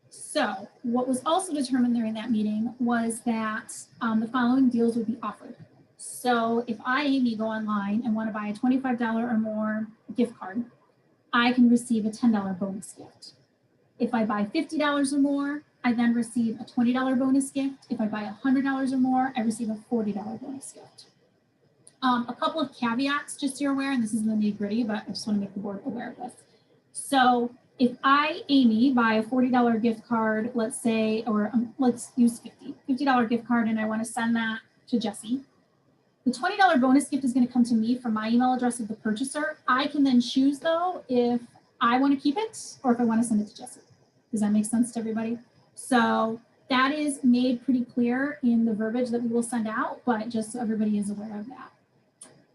So what was also determined during that meeting was that the following deals would be offered. So if I, Amy, go online and want to buy a $25 or more gift card, I can receive a $10 bonus gift. If I buy $50 or more, I then receive a $20 bonus gift. If I buy $100 or more, I receive a $40 bonus gift. A couple of caveats, just so you're aware, and this isn't the nitty gritty, but I just want to make the board aware of this. So if I, Amy, buy a $40 gift card, let's say, or let's use $50 gift card, and I want to send that to Jesse, the $20 bonus gift is going to come to me from my email address of the purchaser. I can then choose, though, if I want to keep it or if I want to send it to Jesse. Does that make sense to everybody? So that is made pretty clear in the verbiage that we will send out, but just so everybody is aware of that.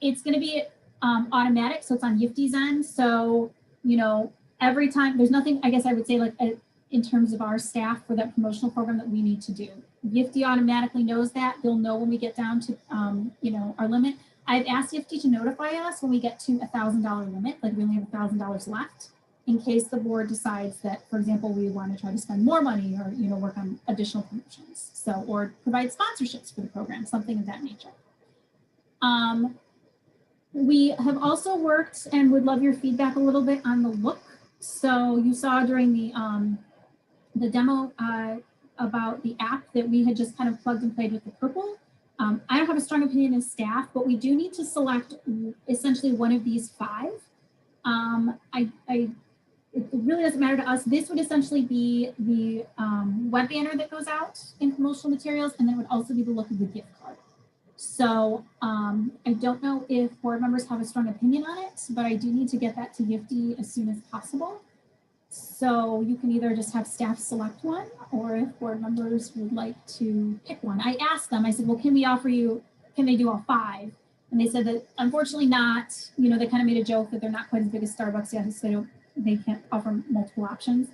It's going to be automatic, so it's on Yiftee's end. So, you know, every time, there's nothing, I guess I would say, like in terms of our staff for that promotional program that we need to do. Yiftee automatically knows that. They'll know when we get down to, you know, our limit. I've asked Yiftee to notify us when we get to $1,000 limit, like we only have $1,000 left, in case the board decides that, for example, we want to try to spend more money or, you know, work on additional promotions. So, or provide sponsorships for the program, something of that nature. We have also worked and would love your feedback a little bit on the look. So you saw during the demo about the app that we had just kind of plugged and played with the purple. I don't have a strong opinion as staff, but we do need to select essentially one of these 5. It really doesn't matter to us. This would essentially be the web banner that goes out in promotional materials, and then it would also be the look of the gift card. So I don't know if board members have a strong opinion on it, but I do need to get that to Yiftee as soon as possible. So you can either just have staff select one, or if board members would like to pick one. I asked them, I said, well, can we offer you, can they do all 5? And they said that unfortunately not. You know, they kind of made a joke that they're not quite as big as Starbucks yet, so they can't offer multiple options.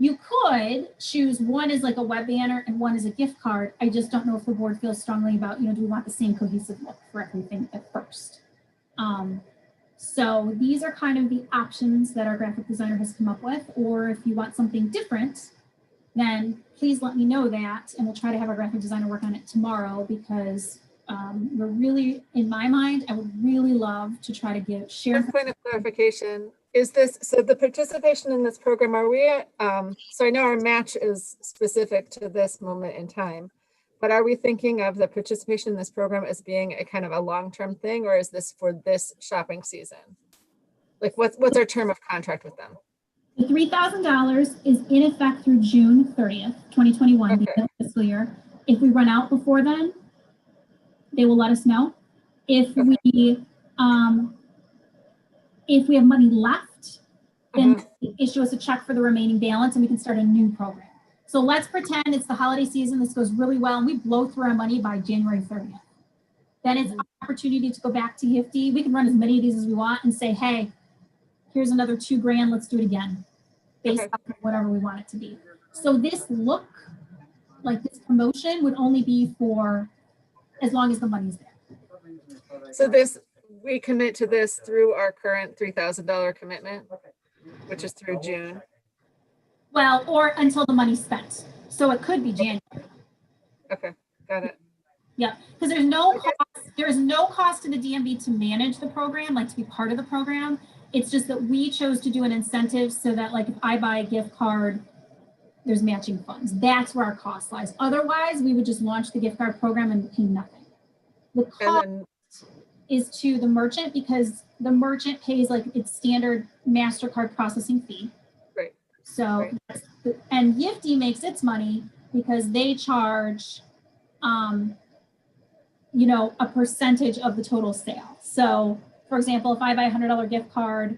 You could choose one as like a web banner and one as a gift card. I just don't know if the board feels strongly about, you know, do we want the same cohesive look for everything at first? So these are kind of the options that our graphic designer has come up with, or if you want something different, then please let me know that, and we'll try to have our graphic designer work on it tomorrow, because we're really, in my mind, I would really love to try to share. One point of clarification, is this, so the participation in this program, are we, so I know our match is specific to this moment in time, but are we thinking of the participation in this program as being a kind of a long-term thing, or is this for this shopping season? Like what's our term of contract with them? The $3,000 is in effect through June 30th, 2021, Okay. the fiscal year. If we run out before then, they will let us know. If we have money left, then they issue us a check for the remaining balance and we can start a new program. So let's pretend it's the holiday season, this goes really well, and we blow through our money by January 30th. Then it's an opportunity to go back to Yiftee. We can run as many of these as we want and say, hey, here's another $2,000, let's do it again, based on whatever we want it to be. So this look, like this promotion, would only be for as long as the money's there. So this, we commit to this through our current $3,000 commitment, which is through June. Well, or until the money's spent. So it could be January. Okay, got it. Yeah, because there's no cost, there is no cost to the DMV to manage the program, like to be part of the program. It's just that we chose to do an incentive so that, like, if I buy a gift card, there's matching funds. That's where our cost lies. Otherwise, we would just launch the gift card program and pay nothing. The cost is to the merchant, because the merchant pays like its standard MasterCard processing fee. Right. So, and Yiftee makes its money because they charge, you know, a percentage of the total sale. So, for example, if I buy a $100 gift card,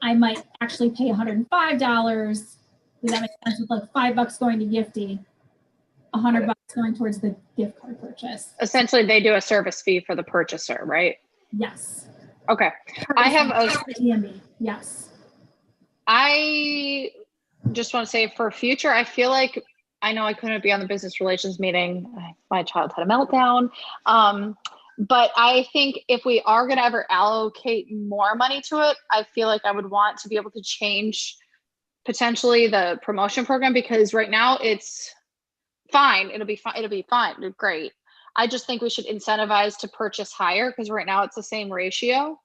I might actually pay $105. Does that make sense? With like $5 going to Yiftee, $100 going towards the gift card purchase. Essentially, they do a service fee for the purchaser, right? Yes. Okay. I have a DMV. Yes. I just want to say for future, I feel like, I know I couldn't be on the business relations meeting. My child had a meltdown. But I think if we are going to ever allocate more money to it, I feel like I would want to be able to change potentially the promotion program, because right now it's fine. It'll be fine. It'll be fine. It'll be great. I just think we should incentivize to purchase higher, because right now it's the same ratio.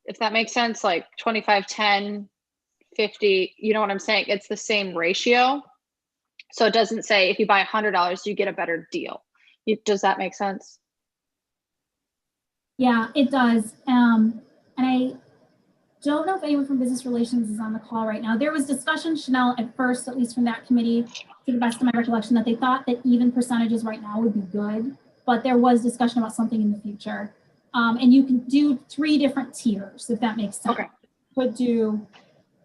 If that makes sense, like 25, 10, 50, you know what I'm saying? It's the same ratio. So it doesn't say if you buy $100, you get a better deal. Does that make sense? Yeah, it does. And I don't know if anyone from Business Relations is on the call right now. There was discussion, Chanel, at first, at least from that committee, to the best of my recollection, that they thought that even percentages right now would be good, but there was discussion about something in the future. And you can do 3 different tiers, if that makes sense. Okay. Could do,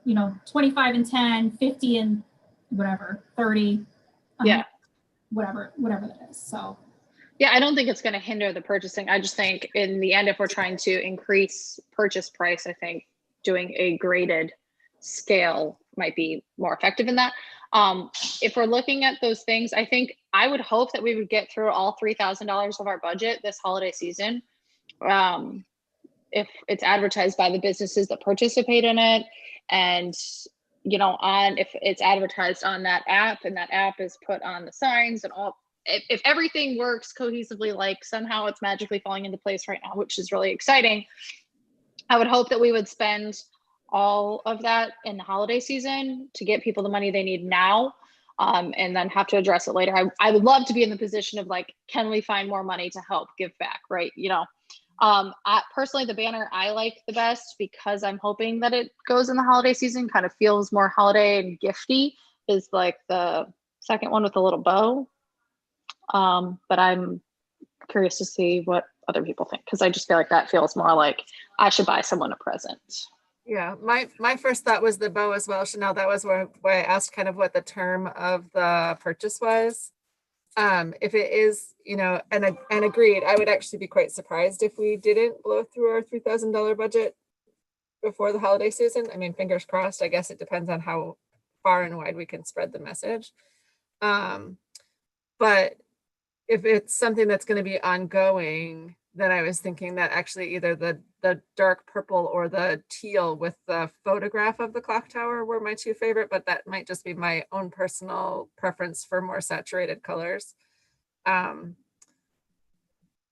25 and 10, 50 and whatever, 30. Yeah. Whatever that is. So. Yeah, I don't think it's going to hinder the purchasing. I just think in the end, if we're trying to increase purchase price, I think doing a graded scale might be more effective in that. If we're looking at those things, I think I would hope that we would get through all $3,000 of our budget this holiday season. If it's advertised by the businesses that participate in it, and if it's advertised on that app, and that app is put on the signs and all, if everything works cohesively, like somehow it's magically falling into place right now, which is really exciting, I would hope that we would spend all of that in the holiday season to get people the money they need now, and then have to address it later. I would love to be in the position of like, can we find more money to help give back, right? Personally, the banner I like the best, because I'm hoping that it goes in the holiday season, kind of feels more holiday and gifty, is like the second one with a little bow. But I'm curious to see what other people think, because I just feel like that feels more like I should buy someone a present. Yeah, my first thought was the bow as well, Chanel. That was why I asked kind of what the term of the purchase was. If it is, and agreed, I would actually be quite surprised if we didn't blow through our $3,000 budget before the holiday season. I mean, fingers crossed. I guess it depends on how far and wide we can spread the message. But if it's something that's going to be ongoing, then I was thinking that actually either the dark purple or the teal with the photograph of the clock tower were my 2 favorite, but that might just be my own personal preference for more saturated colors.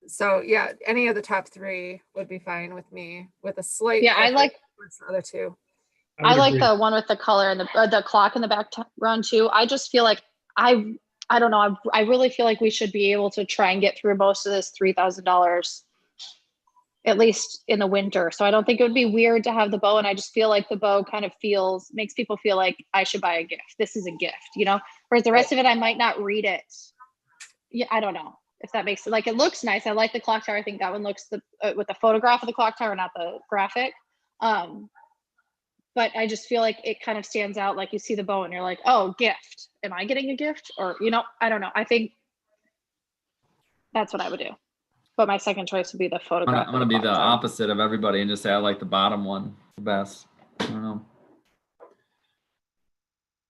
So yeah, any of the top 3 would be fine with me, with a slight. Yeah, I like the other 2. I like the one with the color and the clock in the background too. I just feel like I don't know. I really feel like we should be able to try and get through most of this $3,000, at least in the winter. So I don't think it would be weird to have the bow. And I just feel like the bow kind of makes people feel like I should buy a gift. This is a gift, whereas the rest of it, I might not read it. Yeah, I don't know if that makes it, like, it looks nice. I like the clock tower. I think that one looks with the photograph of the clock tower, not the graphic. But I just feel like it kind of stands out. Like you see the bow and you're like, oh, gift. Am I getting a gift? Or, I don't know. I think that's what I would do. But my second choice would be the photograph. I'm going to be the opposite of everybody and just say I like the bottom one the best. I don't know.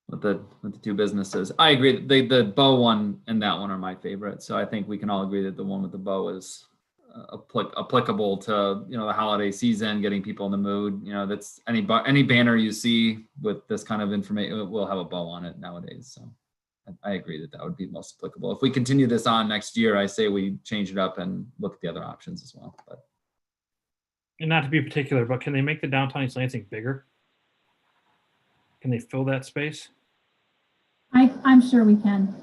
With the 2 businesses. I agree. The bow one and that one are my favorite. So I think we can all agree that the one with the bow is applicable to the holiday season, getting people in the mood. That's any banner you see with this kind of information will have a bow on it nowadays. So I agree that would be most applicable. If we continue this on next year, I say we change it up and look at the other options as well. And not to be particular, but can they make the downtown East Lansing bigger? Can they fill that space? I'm sure we can.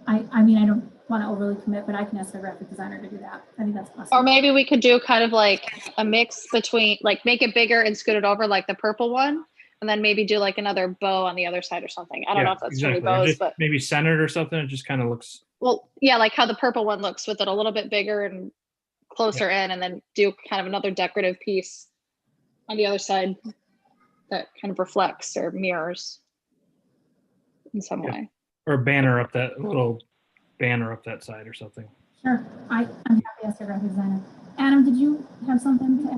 I mean, I don't want to overly commit, but I can ask a graphic designer to do that. I think that's possible. Or maybe we could do kind of like a mix between, like, make it bigger and scoot it over like the purple one, and then maybe do like another bow on the other side or something. I don't know if that's exactly. Too many bows, but maybe centered or something. It just kind of looks. Well, yeah, like how the purple one looks, with it a little bit bigger and closer in, and then do kind of another decorative piece on the other side that kind of reflects or mirrors in some way. Or a banner up that little banner up that side or something. Sure, I'm happy to ask a graphic designer. Adam, did you have something to add?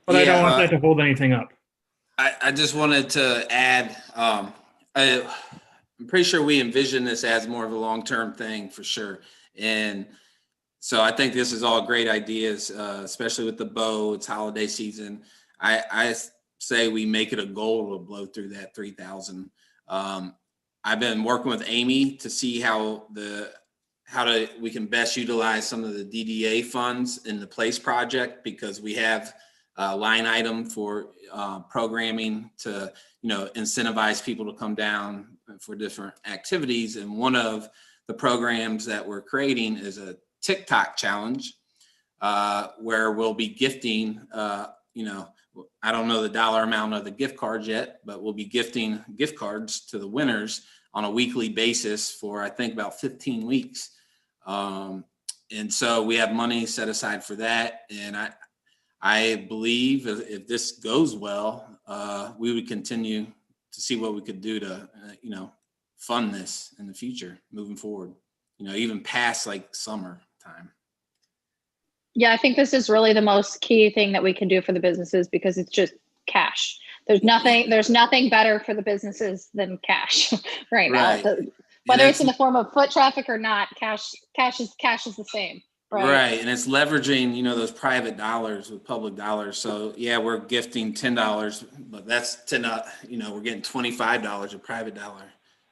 But I don't want that to hold anything up. I just wanted to add, I'm pretty sure we envision this as more of a long-term thing for sure. And so I think this is all great ideas, especially with the bow. It's holiday season. I say we make it a goal to blow through that 3,000. I've been working with Amy to see how we can best utilize some of the DDA funds in the PLACE project, because we have a line item for programming to, incentivize people to come down for different activities. And one of the programs that we're creating is a TikTok challenge, where we'll be gifting, I don't know the dollar amount of the gift cards yet, but we'll be gifting gift cards to the winners on a weekly basis for, I think, about 15 weeks. And so we have money set aside for that. And I believe if this goes well, we would continue to see what we could do to, fund this in the future moving forward, even past like summertime. Yeah, I think this is really the most key thing that we can do for the businesses, because it's just cash. There's nothing better for the businesses than cash right now. Whether it's in the form of foot traffic or not, cash is the same. Right. And it's leveraging, those private dollars with public dollars. So yeah, we're gifting $10, but that's we're getting $25 of private dollar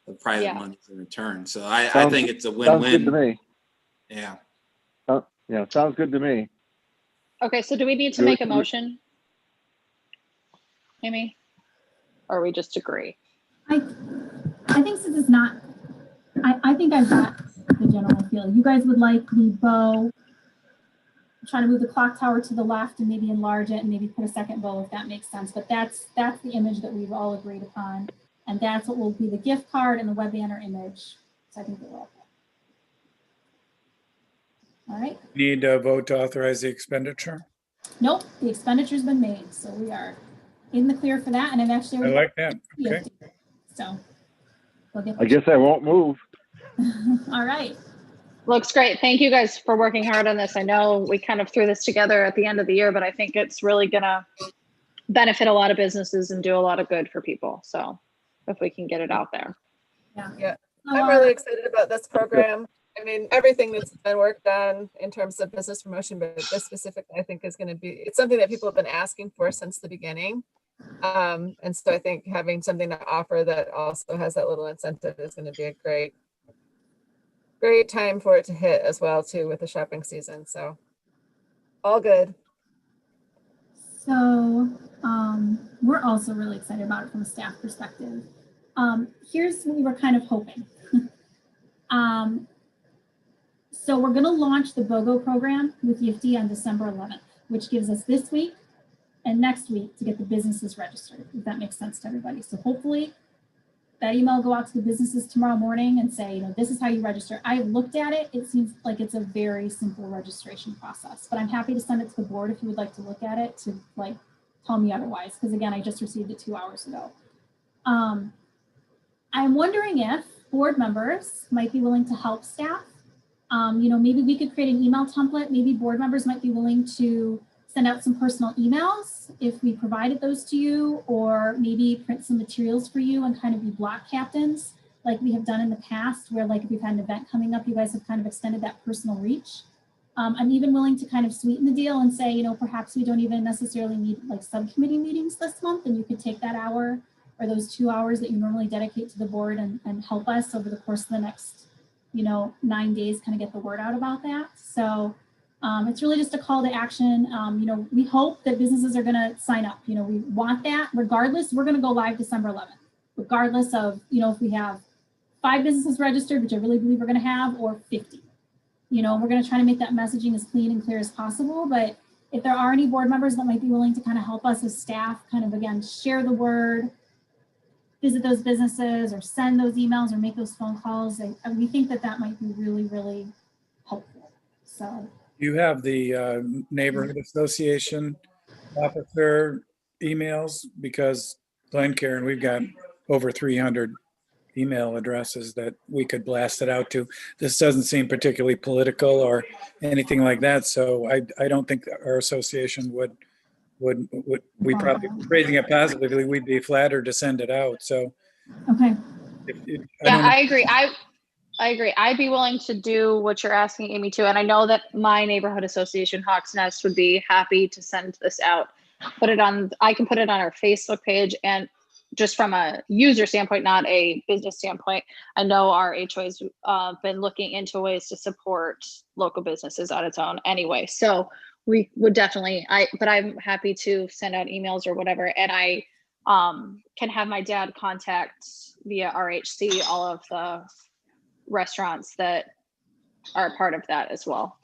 of private money in return. So I think it's a win-win. Sounds good to me. Yeah. Yeah, sounds good to me. Okay, so do we need to make a motion, Amy? Or we just agree? I think since it's not, I think I've got the general feel. You guys would like the bow, trying to move the clock tower to the left and maybe enlarge it and maybe put a second bow, if that makes sense. But that's the image that we've all agreed upon. And that's what will be the gift card and the web banner image. So I think they're all okay. All right. Need a vote to authorize the expenditure? Nope, the expenditure's been made. So we are in the clear for that. And I've actually, I like that. Okay. So we'll get I guess I won't move. all right. Looks great. Thank you guys for working hard on this. I know we kind of threw this together at the end of the year, but I think it's really gonna benefit a lot of businesses and do a lot of good for people. So if we can get it out there. Yeah. I'm really excited about this program. I mean, everything that's been worked on in terms of business promotion, but this specifically, I think is going to be, it's something that people have been asking for since the beginning. And so I think having something to offer that also has that little incentive is going to be a great time for it to hit as well too with the shopping season. So all good. So we're also really excited about it from a staff perspective. Here's what we were kind of hoping. So we're going to launch the BOGO program with Yiftee on December 11th, which gives us this week and next week to get the businesses registered, if that makes sense to everybody. So hopefully that email will go out to the businesses tomorrow morning and say, this is how you register. I've looked at it. It seems like it's a very simple registration process, but I'm happy to send it to the board if you would like to look at it to tell me otherwise. Because again, I just received it 2 hours ago. I'm wondering if board members might be willing to help staff. Maybe we could create an email template. Maybe board members might be willing to send out some personal emails if we provided those to you, or maybe print some materials for you and kind of be block captains like we have done in the past, where if we've had an event coming up, you guys have kind of extended that personal reach. I'm even willing to kind of sweeten the deal and say, perhaps we don't even necessarily need subcommittee meetings this month, and you could take that hour or those 2 hours that you normally dedicate to the board and help us over the course of the next 9 days, kind of get the word out about that. So it's really just a call to action. We hope that businesses are going to sign up. We want that regardless. We're going to go live December 11th, regardless of, if we have 5 businesses registered, which I really believe we're going to have, or 50. We're going to try to make that messaging as clean and clear as possible. But if there are any board members that might be willing to kind of help us as staff, kind of, again, share the word, visit those businesses or send those emails or make those phone calls, we think that might be really, really helpful. So you have the neighborhood association officer emails, because Glen Karen, we've got over 300 email addresses that we could blast it out to. This doesn't seem particularly political or anything like that. So I don't think our association would we probably, phrasing it positively, we'd be flattered to send it out. So okay. I agree. I agree. I'd be willing to do what you're asking Amy to, and I know that my neighborhood association, Hawks Nest, would be happy to send this out. I can put it on our Facebook page, and just from a user standpoint, not a business standpoint. I know our HOA's been looking into ways to support local businesses on its own anyway. So we would definitely, but I'm happy to send out emails or whatever. And I can have my dad contact via RHC all of the restaurants that are a part of that as well.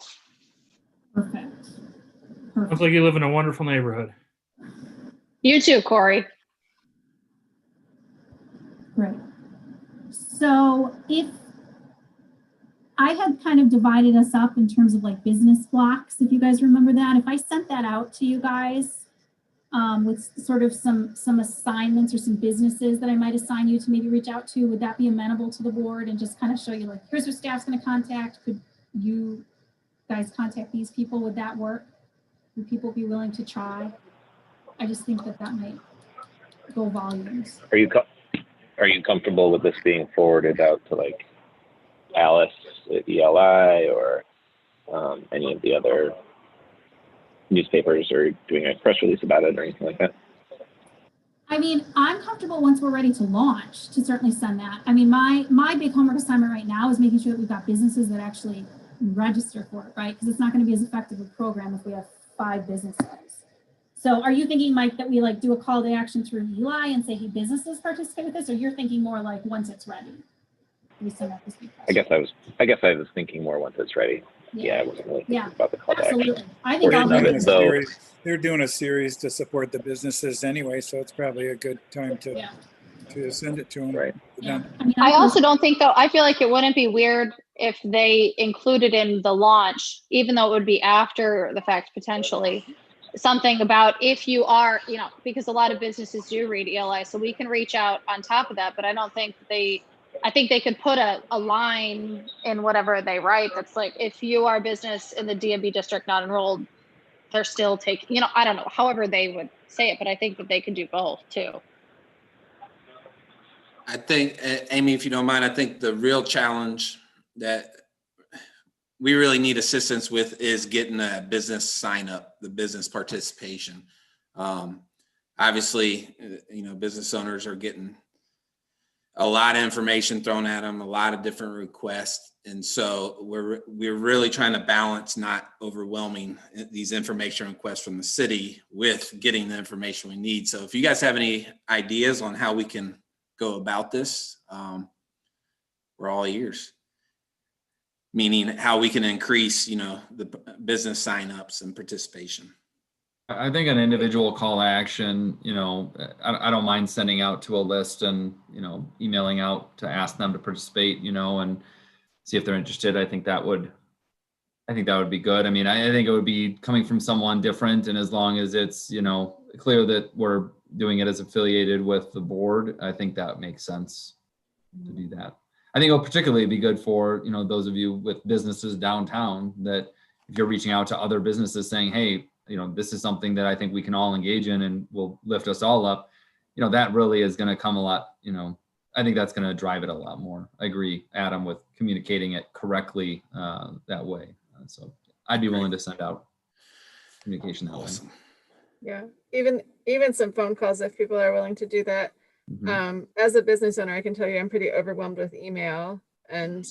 Perfect. Looks like you live in a wonderful neighborhood. You too, Corey. Great. So if I had kind of divided us up in terms of like business blocks, if you guys remember that, if I sent that out to you guys with sort of some assignments or some businesses that I might assign you to maybe reach out to, would that be amenable to the board and just kind of show you like, here's who staff's going to contact? Could you guys contact these people? Would that work? Would people be willing to try? I just think that might go volumes. Are you comfortable with this being forwarded out to like Alice at ELI or any of the other newspapers, or doing a press release about it or anything like that? I mean, I'm comfortable once we're ready to launch to certainly send that. I mean, my big homework assignment right now is making sure that we've got businesses that actually register for it, right? Because it's not going to be as effective a program if we have 5 businesses. So are you thinking, Mike, that we like do a call to action through Eli and say, hey, businesses participate with this? Or you're thinking more like once it's ready? We send out this big I guess I was thinking more once it's ready. Yeah, I wasn't really thinking about the call to action. Absolutely. I think they're doing a series to support the businesses anyway, so it's probably a good time to send it to them. Right. Yeah. I mean, I also don't think, though, I feel like it wouldn't be weird if they included in the launch, even though it would be after the fact potentially, something about if you are, because a lot of businesses do read ELI, so we can reach out on top of that, but I don't think I think they could put a line in whatever they write that's like, if you are a business in the DMV district not enrolled, they're still taking, I don't know, however they would say it, but I think that they can do both too. I think, Amy, if you don't mind, I think the real challenge that we really need assistance with is getting a business sign up, the business participation. Obviously, business owners are getting a lot of information thrown at them, a lot of different requests. And so we're really trying to balance not overwhelming these information requests from the city with getting the information we need. So if you guys have any ideas on how we can go about this, we're all ears. Meaning how we can increase, the business signups and participation. I think an individual call to action, I don't mind sending out to a list and, emailing out to ask them to participate, and see if they're interested. I think that would be good. I mean, I think it would be coming from someone different, and as long as it's, clear that we're doing it as affiliated with the board, I think that makes sense to do that. I think it'll particularly be good for, those of you with businesses downtown, that if you're reaching out to other businesses saying, hey, this is something that I think we can all engage in and will lift us all up, that really is going to come a lot, I think that's going to drive it a lot more. I agree, Adam, with communicating it correctly that way. So I'd be willing to send out communication that way. Yeah, even some phone calls if people are willing to do that. As a business owner, I can tell you I'm pretty overwhelmed with email, and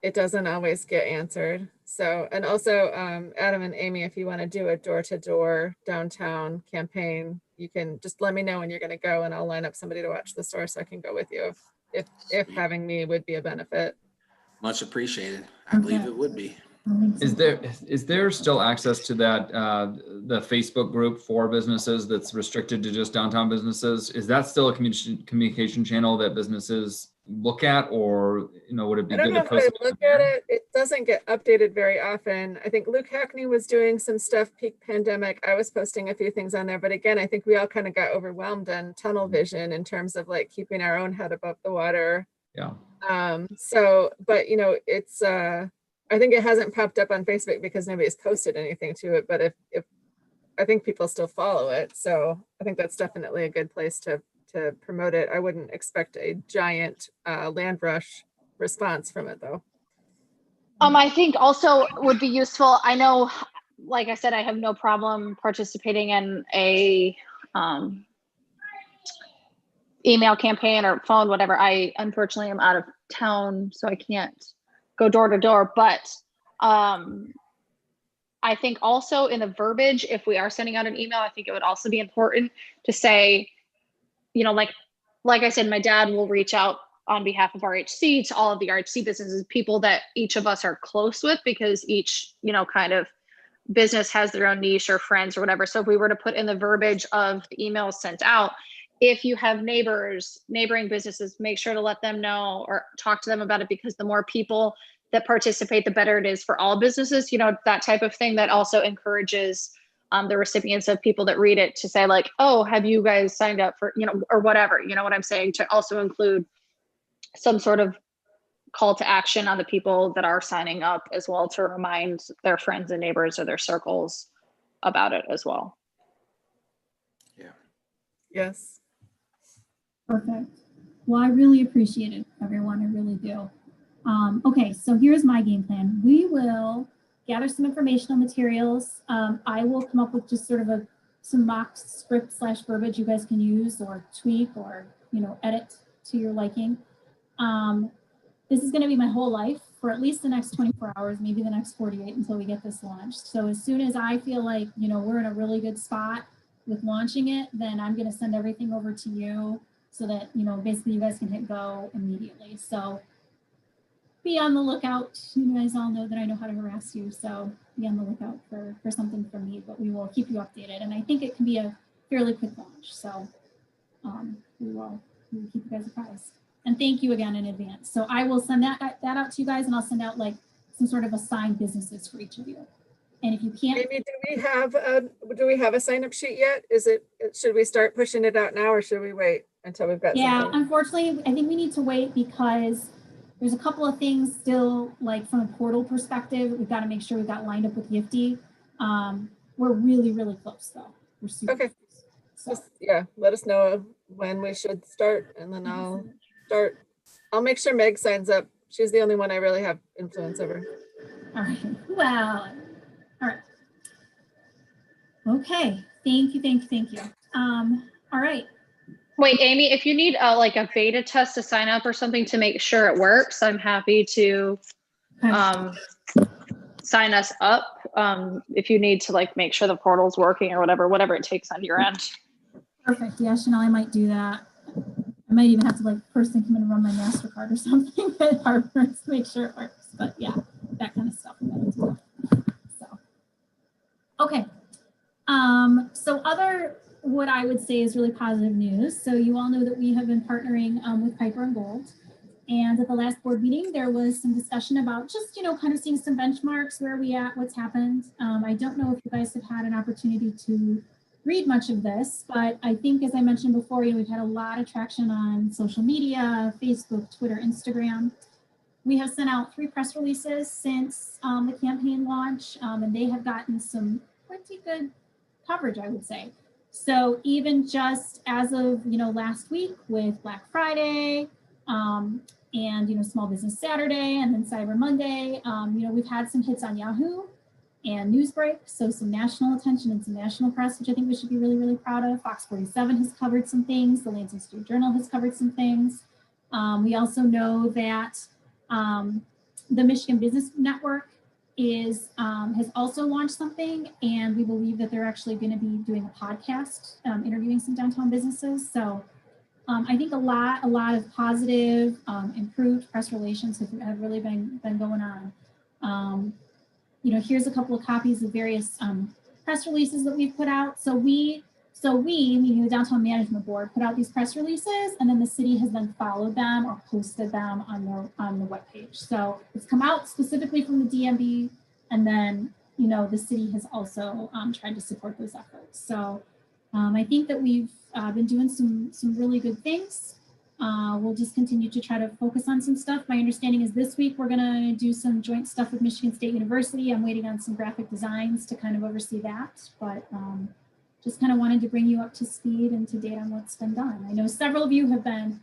it doesn't always get answered. So, and also Adam and Amy, if you want to do a door-to-door downtown campaign, you can just let me know when you're going to go, and I'll line up somebody to watch the store so I can go with you if having me would be a benefit. Much appreciated. I believe it would be. Is there still access to that the Facebook group for businesses that's restricted to just downtown businesses? Is that still a communication channel that businesses look at, or would it be good to post? I look at it. It doesn't get updated very often. I think Luke Hackney was doing some stuff peak pandemic. I was posting a few things on there, but again, I think we all kind of got overwhelmed on tunnel vision in terms of like keeping our own head above the water. Yeah. So, but it's I think it hasn't popped up on Facebook because nobody's posted anything to it, but if I think people still follow it. So I think that's definitely a good place to promote it. I wouldn't expect a giant land rush response from it though. I think also would be useful. I know, like I said, I have no problem participating in a email campaign or phone, whatever. I unfortunately am out of town, so I can't go door to door, but I think also in the verbiage, if we are sending out an email, I think it would also be important to say, you know, like I said, my dad will reach out on behalf of RHC to all of the RHC businesses, people that each of us are close with, because each, you know, kind of business has their own niche or friends or whatever. So if we were to put in the verbiage of the emails sent out, if you have neighboring businesses, make sure to let them know or talk to them about it, because the more people that participate, the better it is for all businesses, you know, that type of thing. That also encourages the recipients of people that read it to say like, oh, have you guys signed up for, you know, or whatever, you know what I'm saying, to also include some sort of call to action on the people that are signing up as well, to remind their friends and neighbors or their circles about it as well. Yeah. Yes. Perfect. Well, I really appreciate it, everyone. I really do. Okay, so here's my game plan. We will gather some informational materials. I will come up with just sort of some mock script / verbiage you guys can use or tweak or, you know, edit to your liking. This is going to be my whole life for at least the next 24 hours, maybe the next 48 until we get this launched. So as soon as I feel like, you know, we're in a really good spot with launching it, then I'm going to send everything over to you so that, you know, basically you guys can hit go immediately. So be on the lookout. You guys all know that I know how to harass you, so be on the lookout for something from me, but we will keep you updated. And I think it can be a fairly quick launch, so we will keep you guys apprised. And thank you again in advance. So I will send that out to you guys, and I'll send out like some sort of assigned businesses for each of you. And if you can't, Amy, do we have a sign up sheet yet? Should we start pushing it out now, or should we wait until we've got yeah, something? Unfortunately, I think we need to wait because there's a couple of things still, like from a portal perspective, we've got to make sure we've got lined up with Yiftee. We're really, really close though. We're super Okay. close. So. Just, yeah, let us know when we should start, and then I'll start. I'll make sure Meg signs up. She's the only one I really have influence over. All right. Well, all right. Okay. Thank you. All right. Wait, Amy, if you need like a beta test to sign up or something to make sure it works, I'm happy to sign us up. If you need to like make sure the portal's working or whatever it takes on your end. Perfect. Yeah, Chanel, I might do that. I might even have to like personally come in and run my MasterCard or something at Harvard to make sure it works. But yeah, that kind of stuff. So, okay. So other, what I would say is really positive news. So you all know that we have been partnering with Piper and Gold. And at the last board meeting, there was some discussion about just, you know, kind of seeing some benchmarks, where are we at, what's happened. I don't know if you guys have had an opportunity to read much of this, but I think, as I mentioned before, you know, we've had a lot of traction on social media, Facebook, Twitter, Instagram. We have sent out 3 press releases since the campaign launch, and they have gotten some pretty good coverage, I would say. So even just as of, you know, last week with Black Friday, and, you know, Small Business Saturday, and then Cyber Monday, you know, we've had some hits on Yahoo and Newsbreak, so some national attention and some national press, which I think we should be really, really proud of. Fox 47 has covered some things. The Lansing Street Journal has covered some things. We also know that the Michigan Business Network has also launched something, and we believe that they're actually going to be doing a podcast interviewing some downtown businesses. So I think a lot of positive, improved press relations have really been going on. You know, here's a couple of copies of various press releases that we've put out. So we, meaning the Downtown Management Board, put out these press releases, and then the city has then followed them or posted them on the webpage. So it's come out specifically from the DMB, and then, you know, the city has also tried to support those efforts. So I think that we've been doing some really good things. We'll just continue to try to focus on some stuff. My understanding is this week we're going to do some joint stuff with Michigan State University. I'm waiting on some graphic designs to kind of oversee that, but just kind of wanted to bring you up to speed and to date on what's been done. I know several of you have been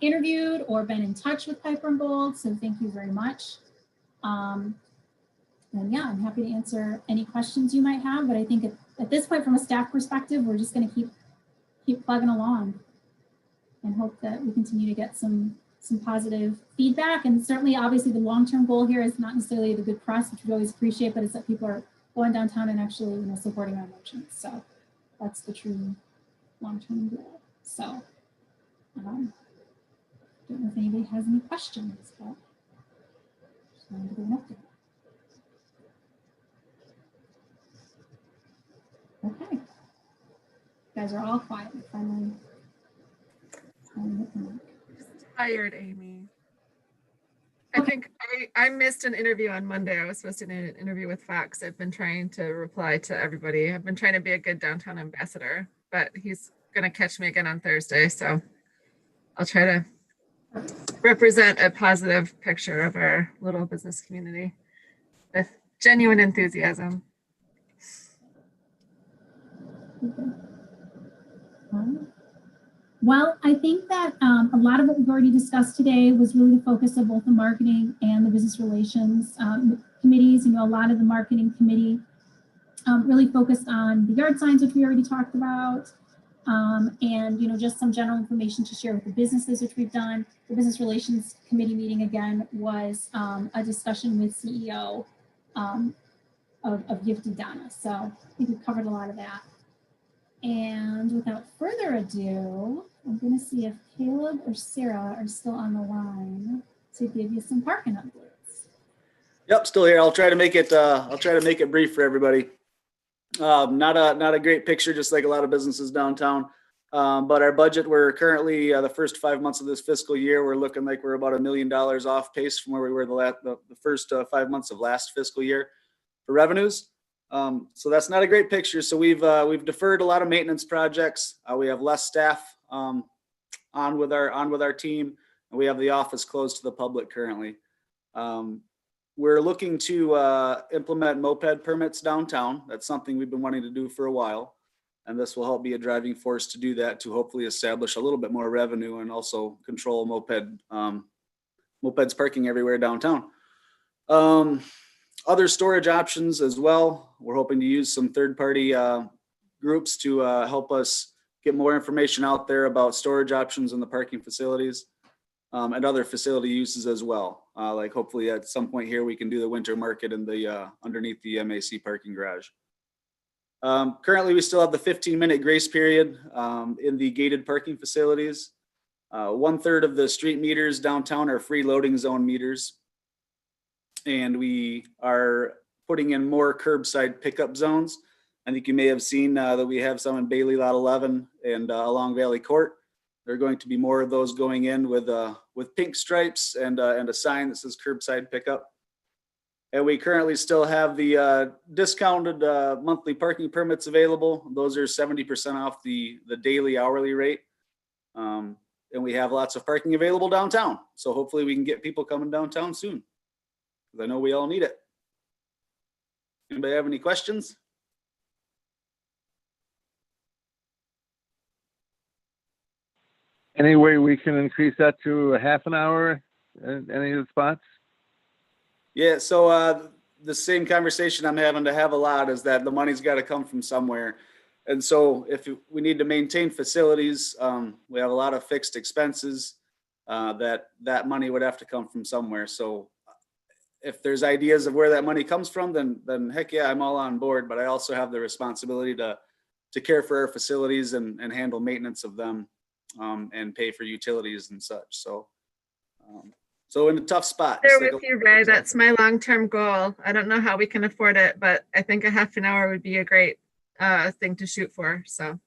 interviewed or been in touch with Piper and Gold, so thank you very much. And yeah, I'm happy to answer any questions you might have, but I think at this point, from a staff perspective, we're just going to keep plugging along. and hope that we continue to get some positive feedback. And certainly, obviously, the long-term goal here is not necessarily the good press, which we always appreciate, but it's that people are going downtown and actually, supporting our merchants. So that's the true long-term goal. So don't know if anybody has any questions, but just wanted to give an update. Okay. You guys are all quiet. Finally hit the mic. Tired, Amy. I think I missed an interview on Monday. I was supposed to do an interview with Fox. I've been trying to reply to everybody. I've been trying to be a good downtown ambassador, but he's going to catch me again on Thursday. So I'll try to represent a positive picture of our little business community with genuine enthusiasm. Well, I think that a lot of what we've already discussed today was really the focus of both the marketing and the business relations committees. A lot of the marketing committee really focused on the yard signs, which we already talked about, and just some general information to share with the businesses, which we've done. The business relations committee meeting again was a discussion with CEO of Yiftee Donna. So I think we've covered a lot of that. And without further ado, I'm going to see if Caleb or Sarah are still on the line to give you some parking updates. Yep, still here. I'll try to make it brief for everybody. Not a great picture, just like a lot of businesses downtown. But our budget, we're currently the first 5 months of this fiscal year, we're looking like we're about $1 million off pace from where we were the first 5 months of last fiscal year for revenues. So that's not a great picture. So we've deferred a lot of maintenance projects. We have less staff on with our team, and we have the office closed to the public currently. We're looking to implement moped permits downtown. That's something we've been wanting to do for a while, and this will help be a driving force to do that, to hopefully establish a little bit more revenue and also control mopeds parking everywhere downtown. Other storage options as well. We're hoping to use some third-party groups to help us get more information out there about storage options in the parking facilities and other facility uses as well. Like hopefully at some point here we can do the winter market in the underneath the MAC parking garage. Currently, we still have the 15-minute grace period in the gated parking facilities. 1/3 of the street meters downtown are free loading zone meters. And we are putting in more curbside pickup zones. I think you may have seen that we have some in Bailey Lot 11 and along Valley Court. There are going to be more of those going in with pink stripes and a sign that says curbside pickup. And we currently still have the discounted monthly parking permits available. Those are 70% off the daily hourly rate. And we have lots of parking available downtown. So hopefully we can get people coming downtown soon, because I know we all need it. Anybody have any questions? Any way we can increase that to a half an hour in any of the spots? Yeah, so the same conversation I'm having to have a lot is that the money's got to come from somewhere. And so if we need to maintain facilities, we have a lot of fixed expenses that money would have to come from somewhere. So if there's ideas of where that money comes from, then heck yeah, I'm all on board. But I also have the responsibility to care for our facilities and handle maintenance of them and pay for utilities and such. So so in a tough spot. There with you, Ray. That's my long-term goal. I don't know how we can afford it, but I think a half an hour would be a great thing to shoot for. So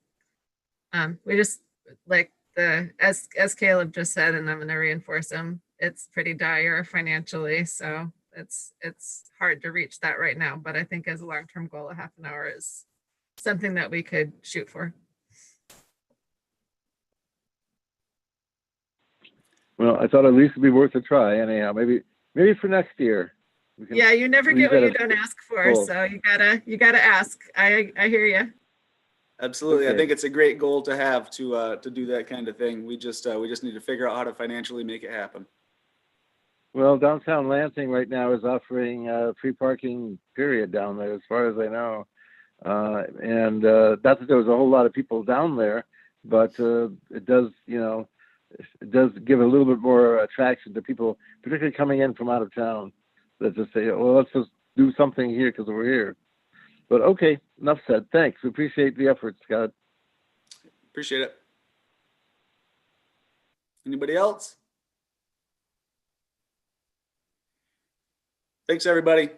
we just like as Caleb just said, and I'm going to reinforce him, it's pretty dire financially. So it's hard to reach that right now, but I think as a long-term goal, a half an hour is something that we could shoot for. Well, I thought at least it'd be worth a try. Anyhow, maybe for next year. Yeah, you never get what you don't ask for, so you gotta ask. I hear you. Absolutely, Okay. I think it's a great goal to have to do that kind of thing. We just need to figure out how to financially make it happen. Well, downtown Lansing right now is offering free parking period down there, as far as I know. And not that there was a whole lot of people down there, but it does, it does give a little bit more attraction to people, particularly coming in from out of town, that just say, well, let's just do something here because we're here. But okay, enough said. Thanks. We appreciate the effort, Scott. Appreciate it. Anybody else? Thanks, everybody.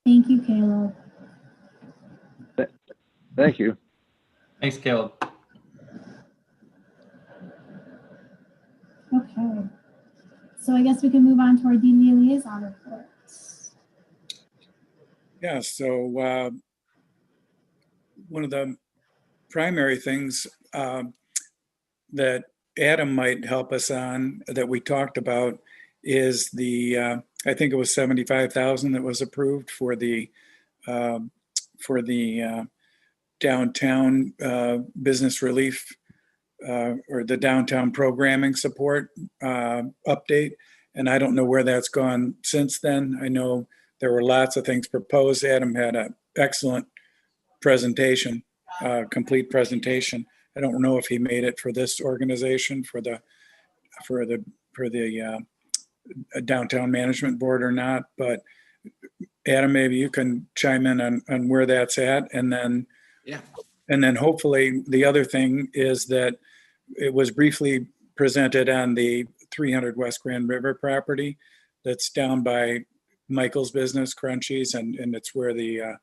Thank you, Caleb. Thank you. Thanks, Caleb. Okay. So I guess we can move on to our DDA liaison reports. Yeah, so one of the primary things that Adam might help us on that we talked about is the I think it was 75,000 that was approved for the downtown business relief or the downtown programming support update. And I don't know where that's gone since then. I know there were lots of things proposed. Adam had an excellent presentation, complete presentation. I don't know if he made it for this organization, for the downtown management board or not, but Adam, maybe you can chime in on where that's at. And then, Yeah. And then hopefully the other thing is that it was briefly presented on the 300 West Grand River property that's down by Michael's business, Crunchies, and it's where the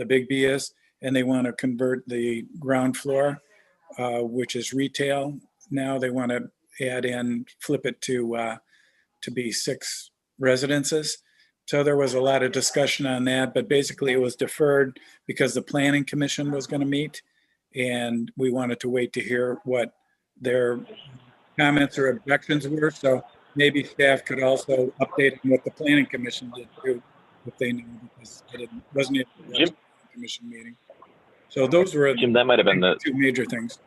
Big B is. And they want to convert the ground floor, which is retail. Now they want to add in, flip it to be 6 residences. So there was a lot of discussion on that, but basically it was deferred because the planning commission was going to meet, and we wanted to wait to hear what their comments or objections were. So maybe staff could also update on what the planning commission did too, if they knew, because it wasn't even a planning commission meeting. So those were Jim, that might have been the 2 major things.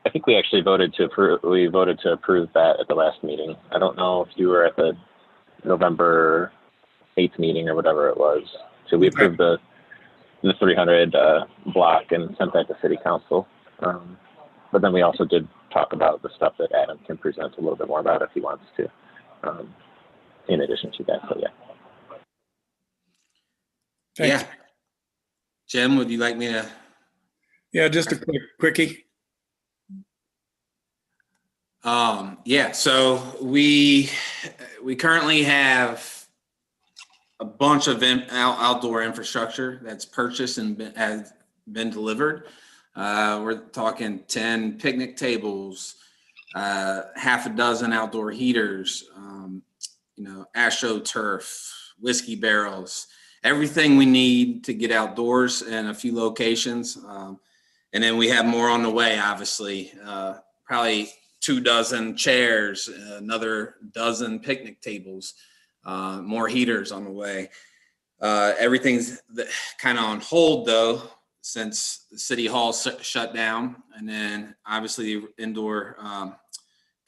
I think we actually voted to approve that at the last meeting. I don't know if you were at the November 8th meeting or whatever it was. So we approved the 300 block and sent that to City Council. But then we also did talk about the stuff that Adam can present a little bit more about if he wants to, in addition to that. So yeah. Thanks. Yeah. Jim, would you like me to? Yeah, just a quickie. Yeah, so we currently have a bunch of outdoor infrastructure that's purchased and has been delivered. We're talking 10 picnic tables, half a dozen outdoor heaters, AstroTurf, whiskey barrels, everything we need to get outdoors in a few locations. And then we have more on the way, obviously, probably 24 chairs, another dozen picnic tables, more heaters on the way. Everything's kind of on hold though, since the city hall shut down. And then obviously the indoor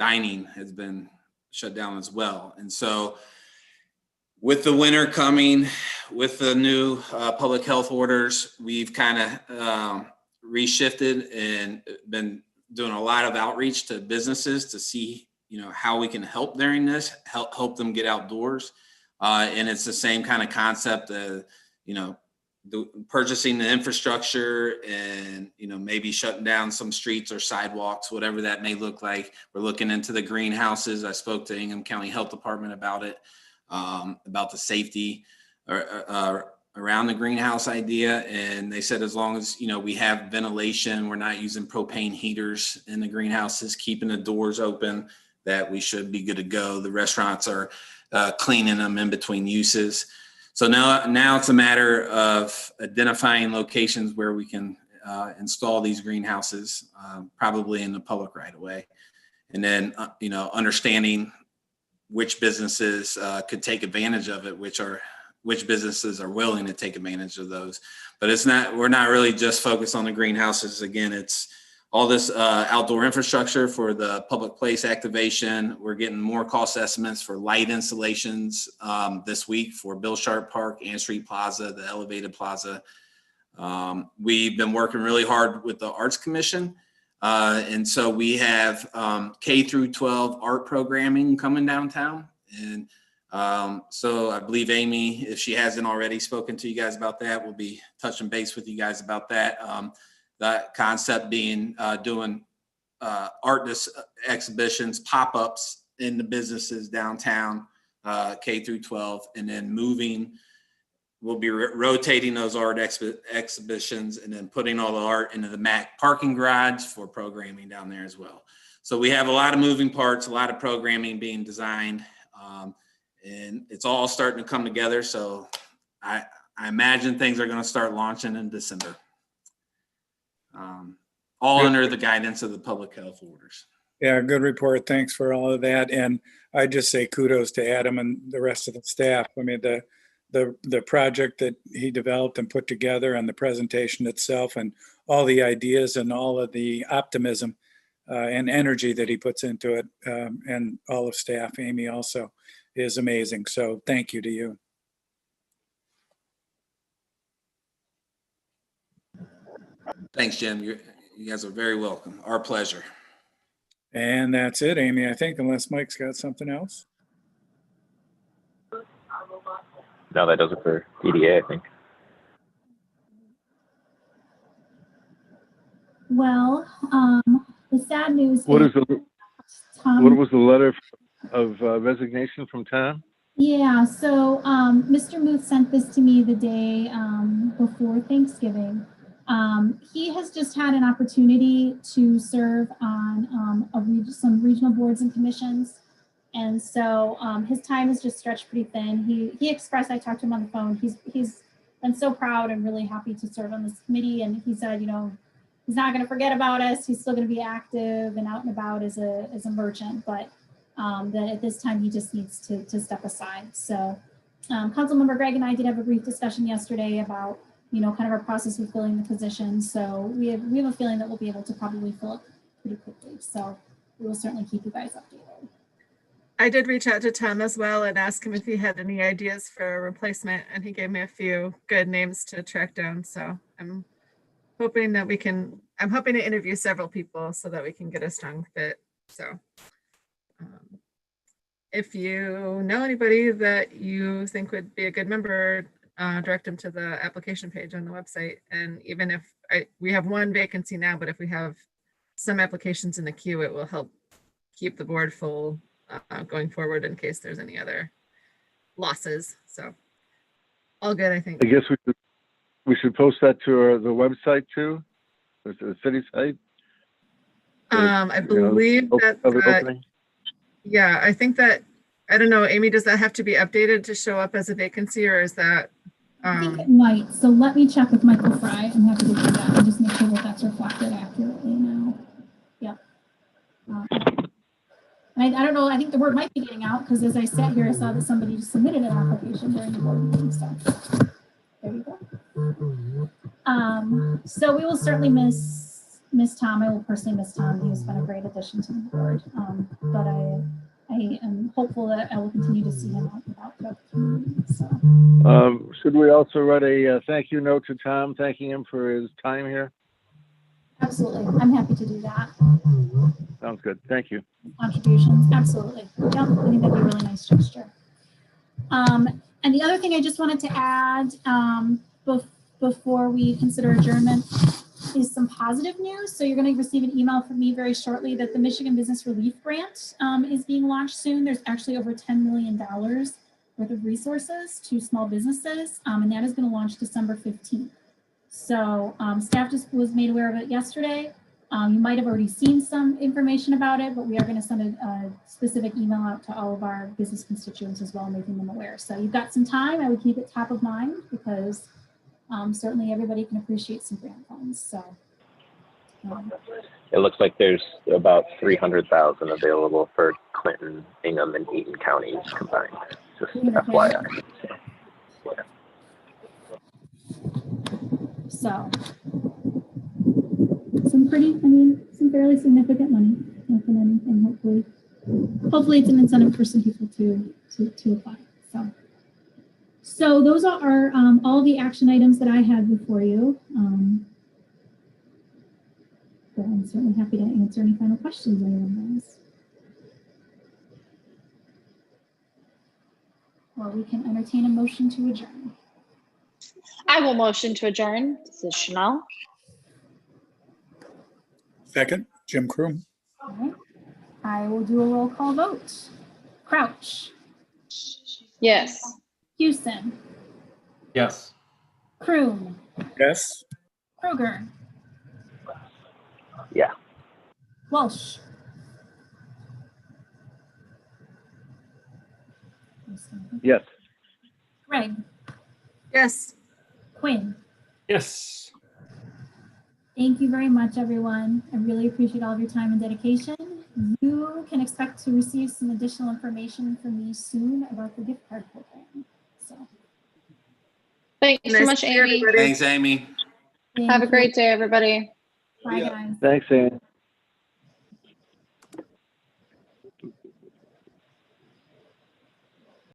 dining has been shut down as well. And so with the winter coming, with the new public health orders, we've kind of reshifted and been doing a lot of outreach to businesses to see, how we can help during this, help them get outdoors. And it's the same kind of concept of, purchasing the infrastructure and, maybe shutting down some streets or sidewalks, whatever that may look like. We're looking into the greenhouses. I spoke to Ingham County Health Department about it, about the safety around the greenhouse idea. And they said, as long as, we have ventilation, we're not using propane heaters in the greenhouses, keeping the doors open, that we should be good to go. The restaurants are cleaning them in between uses. So now it's a matter of identifying locations where we can install these greenhouses, probably in the public right away. And then, understanding which businesses could take advantage of it, which businesses are willing to take advantage of those. But we're not really just focused on the greenhouses. Again, it's all this outdoor infrastructure for the public place activation. We're getting more cost estimates for light installations this week for Bill Sharp Park, Ann Street Plaza, the elevated plaza. We've been working really hard with the Arts Commission And so we have K through 12 art programming coming downtown. And so I believe Amy, if she hasn't already spoken to you guys about that, we'll be touching base with you guys about that. That concept being doing art exhibitions, pop-ups in the businesses downtown, K through 12, and then moving. We'll be rotating those art exhibitions and then putting all the art into the Mac parking garage for programming down there as well. So we have a lot of moving parts, a lot of programming being designed, and it's all starting to come together. So I imagine things are going to start launching in December, all under the guidance of the public health orders. Yeah, good report. Thanks for all of that. And I just say kudos to Adam and the rest of the staff. I mean, the project that he developed and put together and the presentation itself and all the ideas and all of the optimism and energy that he puts into it, and all of staff, Amy also, is amazing. So thank you to you. Thanks, Jim. You guys are very welcome. Our pleasure. And that's it, Amy, I think, unless Mike's got something else. No, that does it for EDA, I think. Well, the sad news What is Tom, what was the letter of resignation from Tom? Yeah, so Mr. Muth sent this to me the day before Thanksgiving. He has just had an opportunity to serve on some regional boards and commissions. And so his time is just stretched pretty thin. He expressed, I talked to him on the phone, he's been so proud and really happy to serve on this committee. And he said, you know, he's not gonna forget about us. He's still gonna be active and out and about as a merchant, but that at this time he just needs to step aside. So Councilmember Greg and I did have a brief discussion yesterday about, you know, kind of our process with filling the position. So we have a feeling that we'll be able to probably fill it pretty quickly. So we will certainly keep you guys updated. I did reach out to Tom as well and ask him if he had any ideas for a replacement, and he gave me a few good names to track down. So I'm hoping that I'm hoping to interview several people so that we can get a strong fit. So if you know anybody that you think would be a good member, direct them to the application page on the website. And even if we have one vacancy now, but if we have some applications in the queue, it will help keep the board full going forward in case there's any other losses. So all good, I think. I guess we should post that to the website too, to the city site. I believe that. Yeah, I think that, I don't know, Amy, does that have to be updated to show up as a vacancy, or is that? I think it might. So let me check with Michael Fry. I'm happy to do that and just make sure that that's reflected accurately now. Yep. I don't know, I think the word might be getting out because as I sat here, I saw that somebody just submitted an application during the board meeting. So there you go. So we will certainly miss Tom. I will personally miss Tom. He has been a great addition to the board. But I am hopeful that I will continue to see him out and about throughout the community. So. Should we also write a thank you note to Tom, thanking him for his time here? Absolutely. I'm happy to do that. Sounds good. Thank you. Contributions. Absolutely. Yep. I think that'd be a really nice gesture. And the other thing I just wanted to add before we consider adjournment is some positive news. So you're going to receive an email from me very shortly that the Michigan Business Relief Grant is being launched soon. There's actually over $10 million worth of resources to small businesses, and that is going to launch December 15th. So staff just was made aware of it yesterday. You might have already seen some information about it, but we are going to send a specific email out to all of our business constituents as well, making them aware. So you've got some time. I would keep it top of mind because certainly everybody can appreciate some grant funds. So it looks like there's about 300,000 available for Clinton, Ingham, and Eaton counties combined. Just FYI. So, yeah. So some fairly significant money, and hopefully it's an incentive for some people to apply. So those are all the action items that I had before you. but I'm certainly happy to answer any final questions anyone has. Or we can entertain a motion to adjourn. I will motion to adjourn. This is Chanel. Second, Jim Croom. All right. I will do a roll call vote. Crouch, Yes. Houston, Yes. Croom, Yes. Kroger, Yeah. Walsh. Yes. Greg, Yes. Quinn. Yes. Thank you very much, everyone. I really appreciate all of your time and dedication. You can expect to receive some additional information from me soon about the gift card program. So, Thanks so Nice much, to see Amy. everybody. Thanks, Amy. thank Have a you. great day, everybody. Bye, guys. Thanks, Ann.